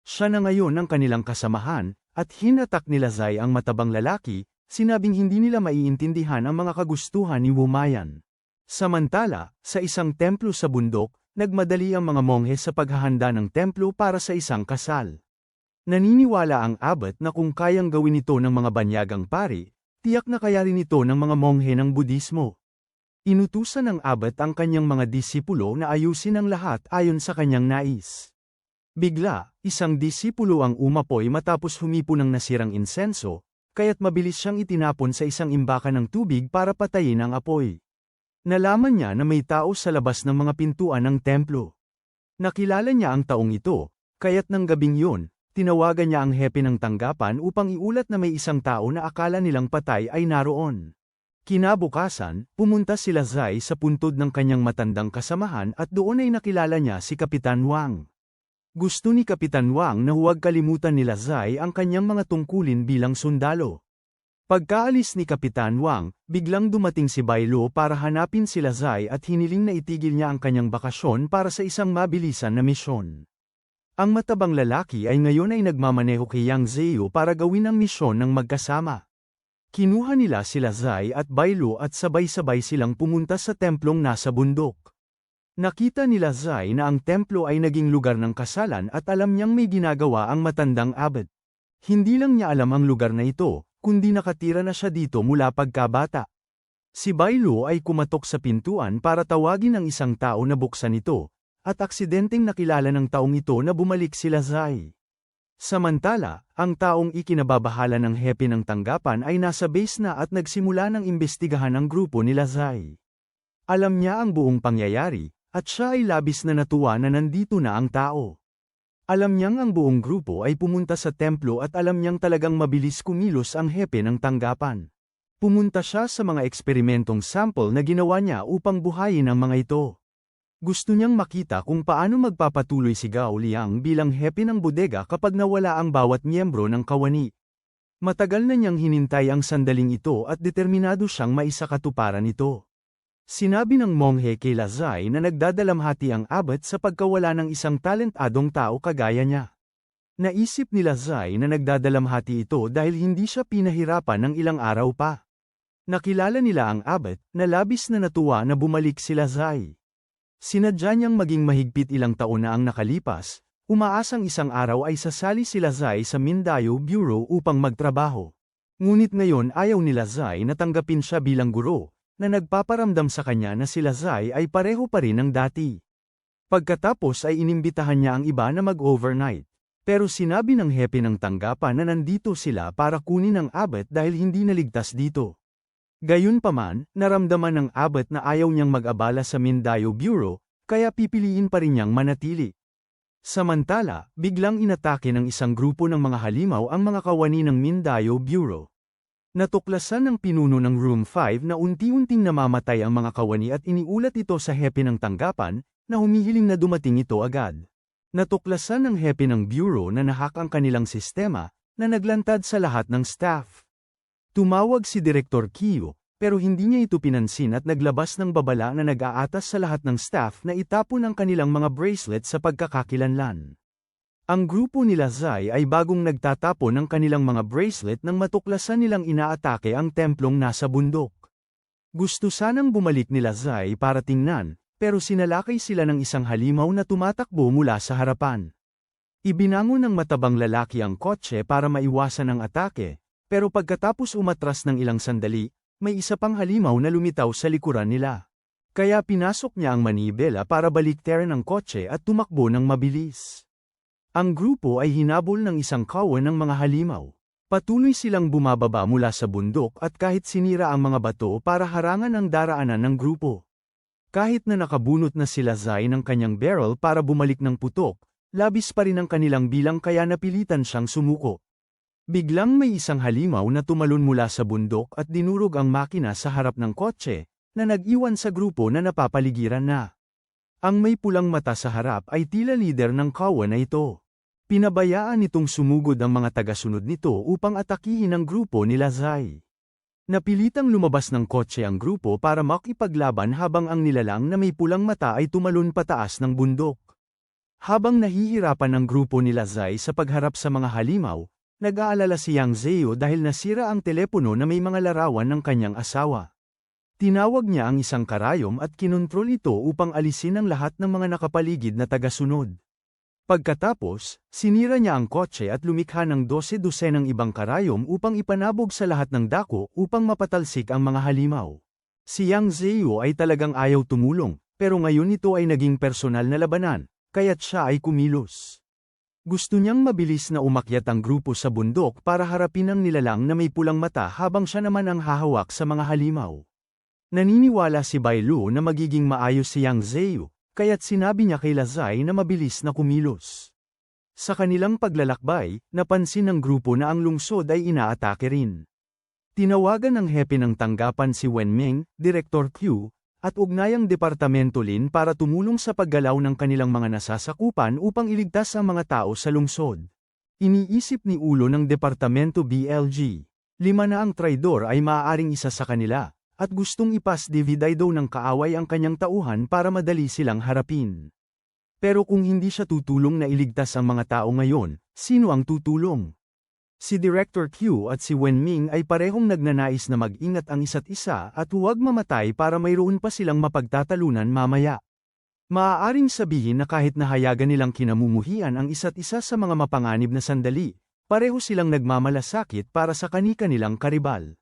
Siya na ngayon ang kanilang kasamahan, at hinatak nila Zai ang matabang lalaki, sinabing hindi nila maiintindihan ang mga kagustuhan ni Wumayan. Samantala, sa isang templo sa bundok, nagmadali ang mga monghe sa paghahanda ng templo para sa isang kasal. Naniniwala ang abbot na kung kayang gawin ito ng mga banyagang pari, tiyak na kaya rin ito ng mga monghe ng Budismo. Inutusan ng abbot ang kanyang mga disipulo na ayusin ang lahat ayon sa kanyang nais. Bigla, isang disipulo ang umapoy matapos humipo ng nasirang insenso, kaya't mabilis siyang itinapon sa isang imbakan ng tubig para patayin ang apoy. Nalaman niya na may tao sa labas ng mga pintuan ng templo. Nakilala niya ang taong ito, kaya't ng gabing yun, tinawagan niya ang hepe ng tanggapan upang iulat na may isang tao na akala nilang patay ay naroon. Kinabukasan, pumunta sila Zai sa puntod ng kanyang matandang kasamahan at doon ay nakilala niya si Kapitan Wang. Gusto ni Kapitan Wang na huwag kalimutan nila Zai ang kanyang mga tungkulin bilang sundalo. Pagkaalis ni Kapitan Wang, biglang dumating si Bailo para hanapin sila Zai at hiniling na itigil niya ang kanyang bakasyon para sa isang mabilisan na misyon. Ang matabang lalaki ay ngayon ay nagmamaneho kay Yang Zeu para gawin ang misyon ng magkasama. Kinuha nila sila Zai at Bailo at sabay-sabay silang pumunta sa templong nasa bundok. Nakita nila Zai na ang templo ay naging lugar ng kasalan at alam niyang may ginagawa ang matandang abbot. Hindi lang niya alam ang lugar na ito, kundi nakatira na siya dito mula pagkabata. Si Bailo ay kumatok sa pintuan para tawagin ang isang tao na buksan ito, at aksidenteng nakilala ng taong ito na bumalik sila Zai. Samantala, ang taong ikinababahala ng hepe ng tanggapan ay nasa base na at nagsimula ng imbestigahan ang grupo nila Zai. Alam niya ang buong pangyayari, at siya ay labis na natuwa na nandito na ang tao. Alam niyang ang buong grupo ay pumunta sa templo at alam niyang talagang mabilis kumilos ang hepe ng tanggapan. Pumunta siya sa mga eksperimentong sample na ginawa niya upang buhayin ang mga ito. Gusto niyang makita kung paano magpapatuloy si Gao Liang bilang hepe ng bodega kapag nawala ang bawat miyembro ng kawani. Matagal na niyang hinintay ang sandaling ito at determinado siyang maisakatuparan ito. Sinabi ng monghe kay Zai na nagdadalamhati ang abbot sa pagkawala ng isang talentadong tao kagaya niya. Naisip nila Zai na nagdadalamhati ito dahil hindi siya pinahirapan ng ilang araw pa. Nakilala nila ang abbot na labis na natuwa na bumalik sila Zai. Sinadya niyang maging mahigpit ilang taon na ang nakalipas, umaasang isang araw ay sasali sila Zai sa Mindayo Bureau upang magtrabaho. Ngunit ngayon ayaw nila Zai na tanggapin siya bilang guro, na nagpaparamdam sa kanya na sila Zai ay pareho pa rin ng dati. Pagkatapos ay inimbitahan niya ang iba na mag-overnight, pero sinabi ng hepe ng tanggapan na nandito sila para kunin ang abbot dahil hindi naligtas dito. Gayunpaman, naramdaman ng abbot na ayaw niyang mag-abala sa Mindayo Bureau, kaya pipiliin pa rin niyang manatili. Samantala, biglang inatake ng isang grupo ng mga halimaw ang mga kawani ng Mindayo Bureau. Natuklasan ng pinuno ng Room 5 na unti-unting namamatay ang mga kawani at iniulat ito sa hepe ng tanggapan, na humihiling na dumating ito agad. Natuklasan ng hepe ng bureau na nahak ang kanilang sistema, na naglantad sa lahat ng staff. Tumawag si Direktor Kiyo, pero hindi niya ito pinansin at naglabas ng babala na nag-aatas sa lahat ng staff na itapon ang kanilang mga bracelet sa pagkakakilanlan. Ang grupo nila Zai ay bagong nagtatapon ng kanilang mga bracelet nang matuklasan nilang inaatake ang templong nasa bundok. Gusto sanang bumalik nila Zai para tingnan, pero sinalakay sila ng isang halimaw na tumatakbo mula sa harapan. Ibinangon ng matabang lalaki ang kotse para maiwasan ang atake, pero pagkatapos umatras ng ilang sandali, may isa pang halimaw na lumitaw sa likuran nila. Kaya pinasok niya ang manibela para baliktarin ang kotse at tumakbo ng mabilis. Ang grupo ay hinabol ng isang kawan ng mga halimaw. Patuloy silang bumababa mula sa bundok at kahit sinira ang mga bato para harangan ang daraanan ng grupo. Kahit na nakabunot na sila Zai ng kanyang barrel para bumalik ng putok, labis pa rin ang kanilang bilang kaya napilitan siyang sumuko. Biglang may isang halimaw na tumalon mula sa bundok at dinurog ang makina sa harap ng kotse, na nag-iwan sa grupo na napapaligiran na. Ang may pulang mata sa harap ay tila lider ng kawan na ito. Pinabayaan nitong sumugod ang mga tagasunod nito upang atakihin ang grupo nila Zai. Napilitang lumabas ng kotse ang grupo para makipaglaban habang ang nilalang na may pulang mata ay tumalon pataas ng bundok. Habang nahihirapan ang grupo nila Zai sa pagharap sa mga halimaw, nag-aalala si Yang Zeo dahil nasira ang telepono na may mga larawan ng kanyang asawa. Tinawag niya ang isang karayom at kinontrol ito upang alisin ang lahat ng mga nakapaligid na tagasunod. Pagkatapos, sinira niya ang kotse at lumikha ng 12 dosenang ibang karayom upang ipanabog sa lahat ng dako upang mapatalsik ang mga halimaw. Si Yang Zeo ay talagang ayaw tumulong, pero ngayon ito ay naging personal na labanan, kaya't siya ay kumilos. Gusto niyang mabilis na umakyat ang grupo sa bundok para harapin ang nilalang na may pulang mata habang siya naman ang hahawak sa mga halimaw. Naniniwala si Bai Lu na magiging maayos si Yang Zeo, kaya't sinabi niya kay Zai na mabilis na kumilos. Sa kanilang paglalakbay, napansin ng grupo na ang lungsod ay inaatake rin. Tinawagan ng hepe ng tanggapan si Wen Ming, Director Q, at ugnayang Departamento Lin para tumulong sa paggalaw ng kanilang mga nasasakupan upang iligtas ang mga tao sa lungsod. Iniisip ni Ulo ng Departamento BLG, 5 na ang traidor ay maaaring isa sa kanila, at gustong ipas-dividido ng kaaway ang kanyang tauhan para madali silang harapin. Pero kung hindi siya tutulong na iligtas ang mga tao ngayon, sino ang tutulong? Si Director Q at si Wen Ming ay parehong nagnanais na mag-ingat ang isa't isa at huwag mamatay para mayroon pa silang mapagtatalunan mamaya. Maaaring sabihin na kahit nahayagan nilang kinamumuhian ang isa't isa sa mga mapanganib na sandali, pareho silang nagmamalasakit para sa kani-kanilang karibal.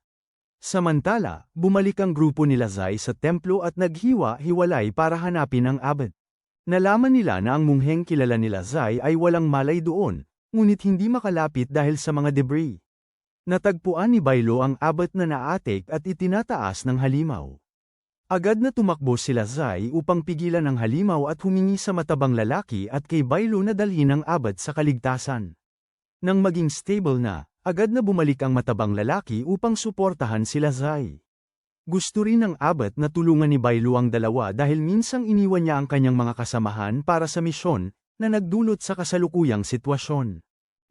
Samantala, bumalik ang grupo nila Zai sa templo at naghiwa-hiwalay para hanapin ang abat. Nalaman nila na ang mungheng kilala nila Zai ay walang malay doon, ngunit hindi makalapit dahil sa mga debris. Natagpuan ni Bailo ang abat na naatik at itinataas ng halimaw. Agad na tumakbo sila Zai upang pigilan ang halimaw at humingi sa matabang lalaki at kay Bailo na dalhin ang abat sa kaligtasan. Nang maging stable na, agad na bumalik ang matabang lalaki upang suportahan sila Zai. Gusto rin ng abat na tulungan ni Bailo ang dalawa dahil minsang iniwan niya ang kanyang mga kasamahan para sa misyon na nagdulot sa kasalukuyang sitwasyon.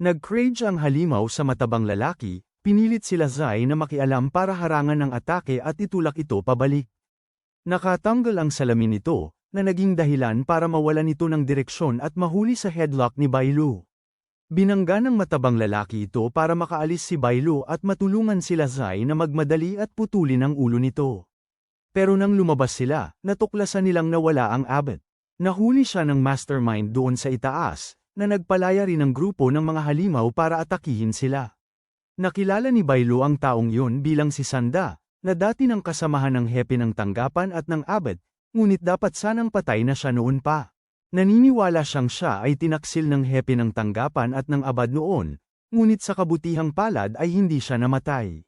Nag-crage ang halimaw sa matabang lalaki, pinilit sila Zai na makialam para harangan ang atake at itulak ito pabalik. Nakatanggal ang salamin nito, na naging dahilan para mawalan ito ng direksyon at mahuli sa headlock ni Bailo. Binangga ng matabang lalaki ito para makaalis si Bailo at matulungan sila Zai na magmadali at putulin ang ulo nito. Pero nang lumabas sila, natuklasan nilang nawala ang abat. Nahuli siya ng mastermind doon sa itaas, na nagpalaya rin ng grupo ng mga halimaw para atakihin sila. Nakilala ni Bailo ang taong yun bilang si Sanda, na dati ng kasamahan ng hepe ng tanggapan at ng abat, ngunit dapat sanang patay na siya noon pa. Naniniwala siyang siya ay tinaksil ng hepe ng tanggapan at ng abad noon, ngunit sa kabutihang palad ay hindi siya namatay.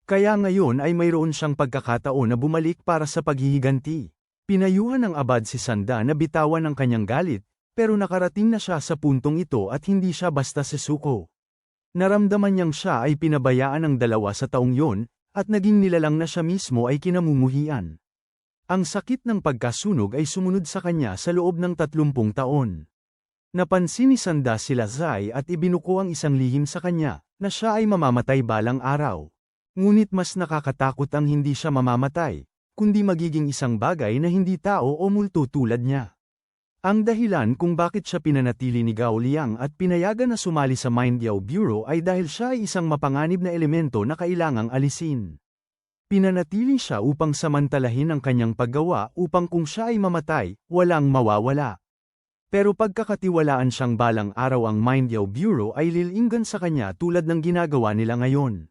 Kaya ngayon ay mayroon siyang pagkakataon na bumalik para sa paghihiganti. Pinayuhan ng abad si Sanda na bitawan ang kanyang galit, pero nakarating na siya sa puntong ito at hindi siya basta sesuko. Naramdaman niyang siya ay pinabayaan ng dalawa sa taong yon, at naging nilalang na siya mismo ay kinamumuhian. Ang sakit ng pagkasunog ay sumunod sa kanya sa loob ng 30 taon. Napansin ni Sanda sila Zai at ibinuko ang isang lihim sa kanya, na siya ay mamamatay balang araw. Ngunit mas nakakatakot ang hindi siya mamamatay, kundi magiging isang bagay na hindi tao o multo tulad niya. Ang dahilan kung bakit siya pinanatili ni Gao Liang at pinayagan na sumali sa Mindyao Bureau ay dahil siya ay isang mapanganib na elemento na kailangang alisin. Pinanatili siya upang samantalahin ang kanyang paggawa upang kung siya ay mamatay, walang mawawala. Pero pagkakatiwalaan siyang balang araw ang Mindyao Bureau ay lilinggan sa kanya tulad ng ginagawa nila ngayon.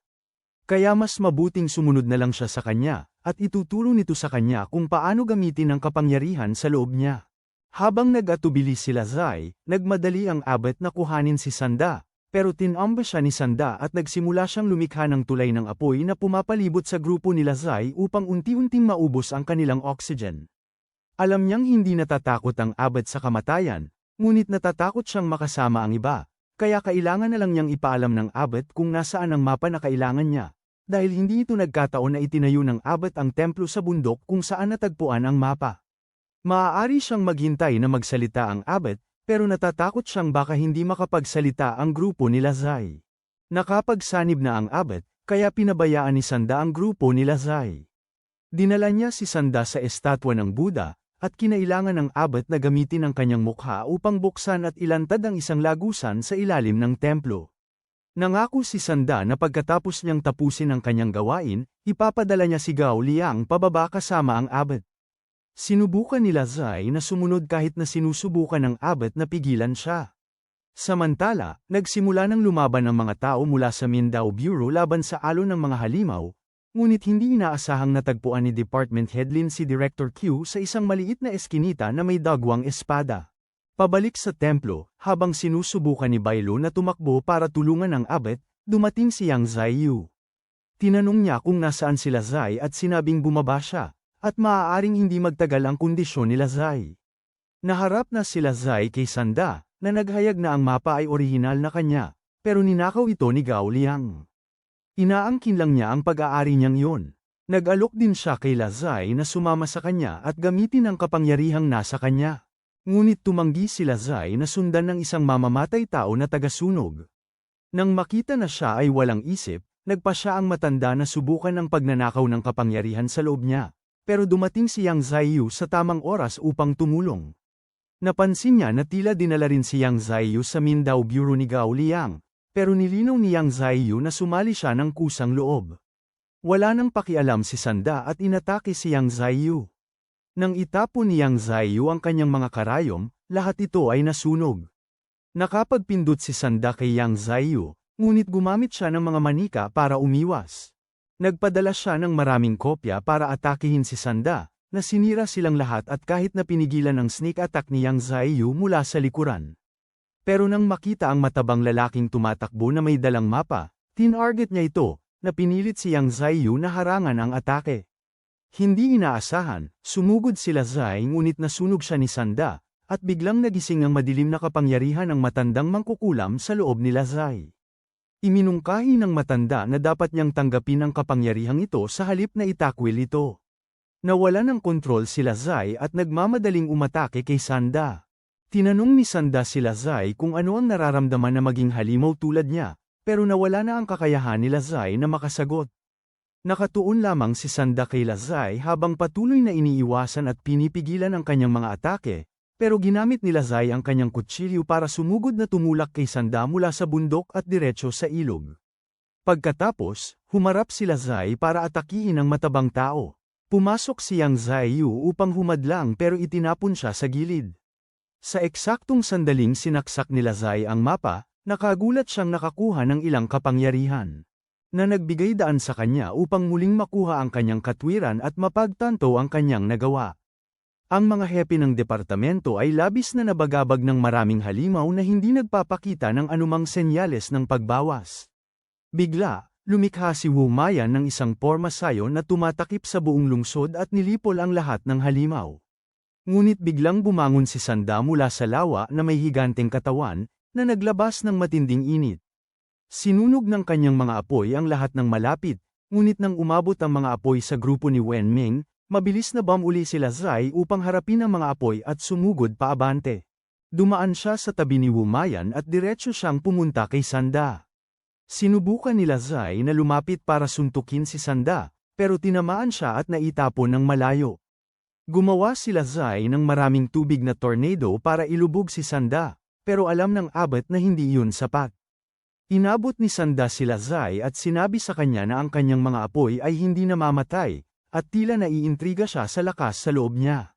Kaya mas mabuting sumunod na lang siya sa kanya, at ituturo nito sa kanya kung paano gamitin ang kapangyarihan sa loob niya. Habang nag-atubili sila Zai, nagmadali ang abat na kuhanin si Sanda. Pero tinamba siya ni Sanda at nagsimula siyang lumikha ng tulay ng apoy na pumapalibot sa grupo nila Zai upang unti-unting maubos ang kanilang oxygen. Alam niyang hindi natatakot ang abat sa kamatayan, ngunit natatakot siyang makasama ang iba, kaya kailangan na lang niyang ipaalam ng abat kung nasaan ang mapa na kailangan niya, dahil hindi ito nagkataon na itinayo ng abat ang templo sa bundok kung saan natagpuan ang mapa. Maaari siyang maghintay na magsalita ang abat, pero natatakot siyang baka hindi makapagsalita ang grupo ni Zai. Nakapagsanib na ang Abbot, kaya pinabayaan ni Sanda ang grupo ni Zai. Dinala niya si Sanda sa estatwa ng Buddha, at kinailangan ng Abbot na gamitin ang kanyang mukha upang buksan at ilantad ang isang lagusan sa ilalim ng templo. Nangako si Sanda na pagkatapos niyang tapusin ang kanyang gawain, ipapadala niya si Gao Liang pababa kasama ang Abbot. Sinubukan nila Zai na sumunod kahit na sinusubukan ng Abbot na pigilan siya. Samantala, nagsimula ng lumaban ang mga tao mula sa Mindao Bureau laban sa alon ng mga halimaw, ngunit hindi inaasahang natagpuan ni Department Head Lin si Director Q sa isang maliit na eskinita na may dagwang espada. Pabalik sa templo, habang sinusubukan ni Bailo na tumakbo para tulungan ang Abbot, dumating si Yang Zaiyu. Tinanong niya kung nasaan sila Zai at sinabing bumaba siya, at maaaring hindi magtagal ang kondisyon nila Zai. Naharap na sila Zai kay Sanda, na naghayag na ang mapa ay orihinal na kanya, pero ninakaw ito ni Gao Liang. Inaangkin lang niya ang pag-aari niyang yun. Nag-alok din siya kay Zai na sumama sa kanya at gamitin ang kapangyarihang nasa kanya. Ngunit tumanggi sila Zai na sundan ng isang mamamatay tao na tagasunog. Nang makita na siya ay walang isip, nagpa siya ang matanda na subukan ang pagnanakaw ng kapangyarihan sa loob niya, pero dumating si Yang Zaiyu sa tamang oras upang tumulong. Napansin niya na tila dinala rin si Yang Zaiyu sa Mindao Bureau ni Gao Liang, pero nilinaw ni Yang Zaiyu na sumali siya ng kusang loob. Wala nang pakialam si Sanda at inatake si Yang Zaiyu. Nang itapon ni Yang Zaiyu ang kanyang mga karayom, lahat ito ay nasunog. Nakapagpindot si Sanda kay Yang Zaiyu, ngunit gumamit siya ng mga manika para umiwas. Nagpadala siya ng maraming kopya para atakihin si Sanda, na sinira silang lahat at kahit na pinigilan ang sneak attack ni Yang Zaiyu mula sa likuran. Pero nang makita ang matabang lalaking tumatakbo na may dalang mapa, tinarget niya ito, na pinilit si Yang Zaiyu na harangan ang atake. Hindi inaasahan, sumugod sila Zai ngunit nasunog siya ni Sanda, at biglang nagising ang madilim na kapangyarihan ng matandang mangkukulam sa loob nila Zai. Iminungkahi ng matanda na dapat niyang tanggapin ang kapangyarihang ito sa halip na itakwil ito. Nawala ng kontrol sila Zai at nagmamadaling umatake kay Sanda. Tinanong ni Sanda sila Zai kung ano ang nararamdaman na maging halimaw tulad niya, pero nawala na ang kakayahan nila Zai na makasagot. Nakatuon lamang si Sanda kay Zai habang patuloy na iniiwasan at pinipigilan ang kanyang mga atake, pero ginamit nila Zai ang kanyang kutsilyo para sumugod na tumulak kay Sanda mula sa bundok at diretso sa ilog. Pagkatapos, humarap sila Zai para atakihin ang matabang tao. Pumasok si Yang Zaiyu upang humadlang pero itinapon siya sa gilid. Sa eksaktong sandaling sinaksak nila Zai ang mapa, nakagulat siyang nakakuha ng ilang kapangyarihan na nagbigay daan sa kanya upang muling makuha ang kanyang katwiran at mapagtanto ang kanyang nagawa. Ang mga hepe ng departamento ay labis na nabagabag ng maraming halimaw na hindi nagpapakita ng anumang senyales ng pagbawas. Bigla, lumikha si Wu Mayan ng isang pormasayo na tumatakip sa buong lungsod at nilipol ang lahat ng halimaw. Ngunit biglang bumangon si Sanda mula sa lawa na may higanteng katawan, na naglabas ng matinding init. Sinunog ng kanyang mga apoy ang lahat ng malapit, ngunit nang umabot ang mga apoy sa grupo ni Wen Ming, mabilis na bumuli sila Zai upang harapin ang mga apoy at sumugod paabante. Dumaan siya sa tabi ni Wu Mayan at diretso siyang pumunta kay Sanda. Sinubukan nila Zai na lumapit para suntukin si Sanda, pero tinamaan siya at naitapon ng malayo. Gumawa sila Zai ng maraming tubig na tornado para ilubog si Sanda, pero alam ng Abbot na hindi yun sapat. Inabot ni Sanda sila Zai at sinabi sa kanya na ang kanyang mga apoy ay hindi namamatay, at tila naiintriga siya sa lakas sa loob niya.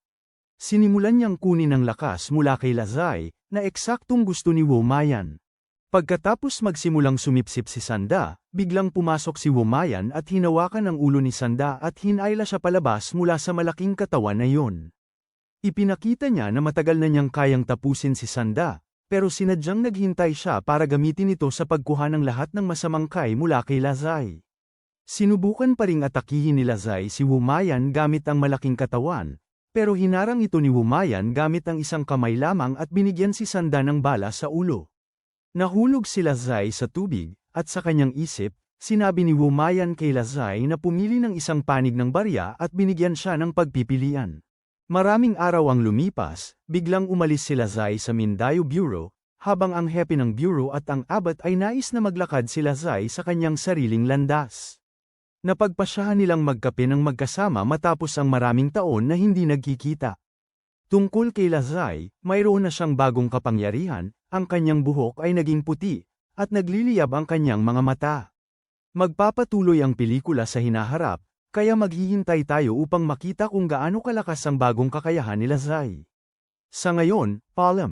Sinimulan niyang kunin ang lakas mula kay Zai, na eksaktong gusto ni Wu Mayan. Pagkatapos magsimulang sumipsip si Sanda, biglang pumasok si Wu Mayan at hinawakan ang ulo ni Sanda at hinayla siya palabas mula sa malaking katawan na yun. Ipinakita niya na matagal na niyang kayang tapusin si Sanda, pero sinadyang naghintay siya para gamitin ito sa pagkuha ng lahat ng masamang kay mula kay Zai. Sinubukan pa ring atakihin ni Zai si Wu Mayan gamit ang malaking katawan, pero hinarang ito ni Wu Mayan gamit ang isang kamay lamang at binigyan si Sanda ng bala sa ulo. Nahulog sila Zai sa tubig, at sa kanyang isip, sinabi ni Wu Mayan kay Zai na pumili ng isang panig ng barya at binigyan siya ng pagpipilian. Maraming araw ang lumipas, biglang umalis sila Zai sa Mindayo Bureau, habang ang hepe ng bureau at ang abat ay nais na maglakad sila Zai sa kanyang sariling landas. Napagpasyahan nilang magkape ng magkasama matapos ang maraming taon na hindi nagkikita. Tungkol kay Zai, mayroon na siyang bagong kapangyarihan, ang kanyang buhok ay naging puti, at nagliliyab ang kanyang mga mata. Magpapatuloy ang pelikula sa hinaharap, kaya maghihintay tayo upang makita kung gaano kalakas ang bagong kakayahan nila Zai. Sa ngayon, paalam.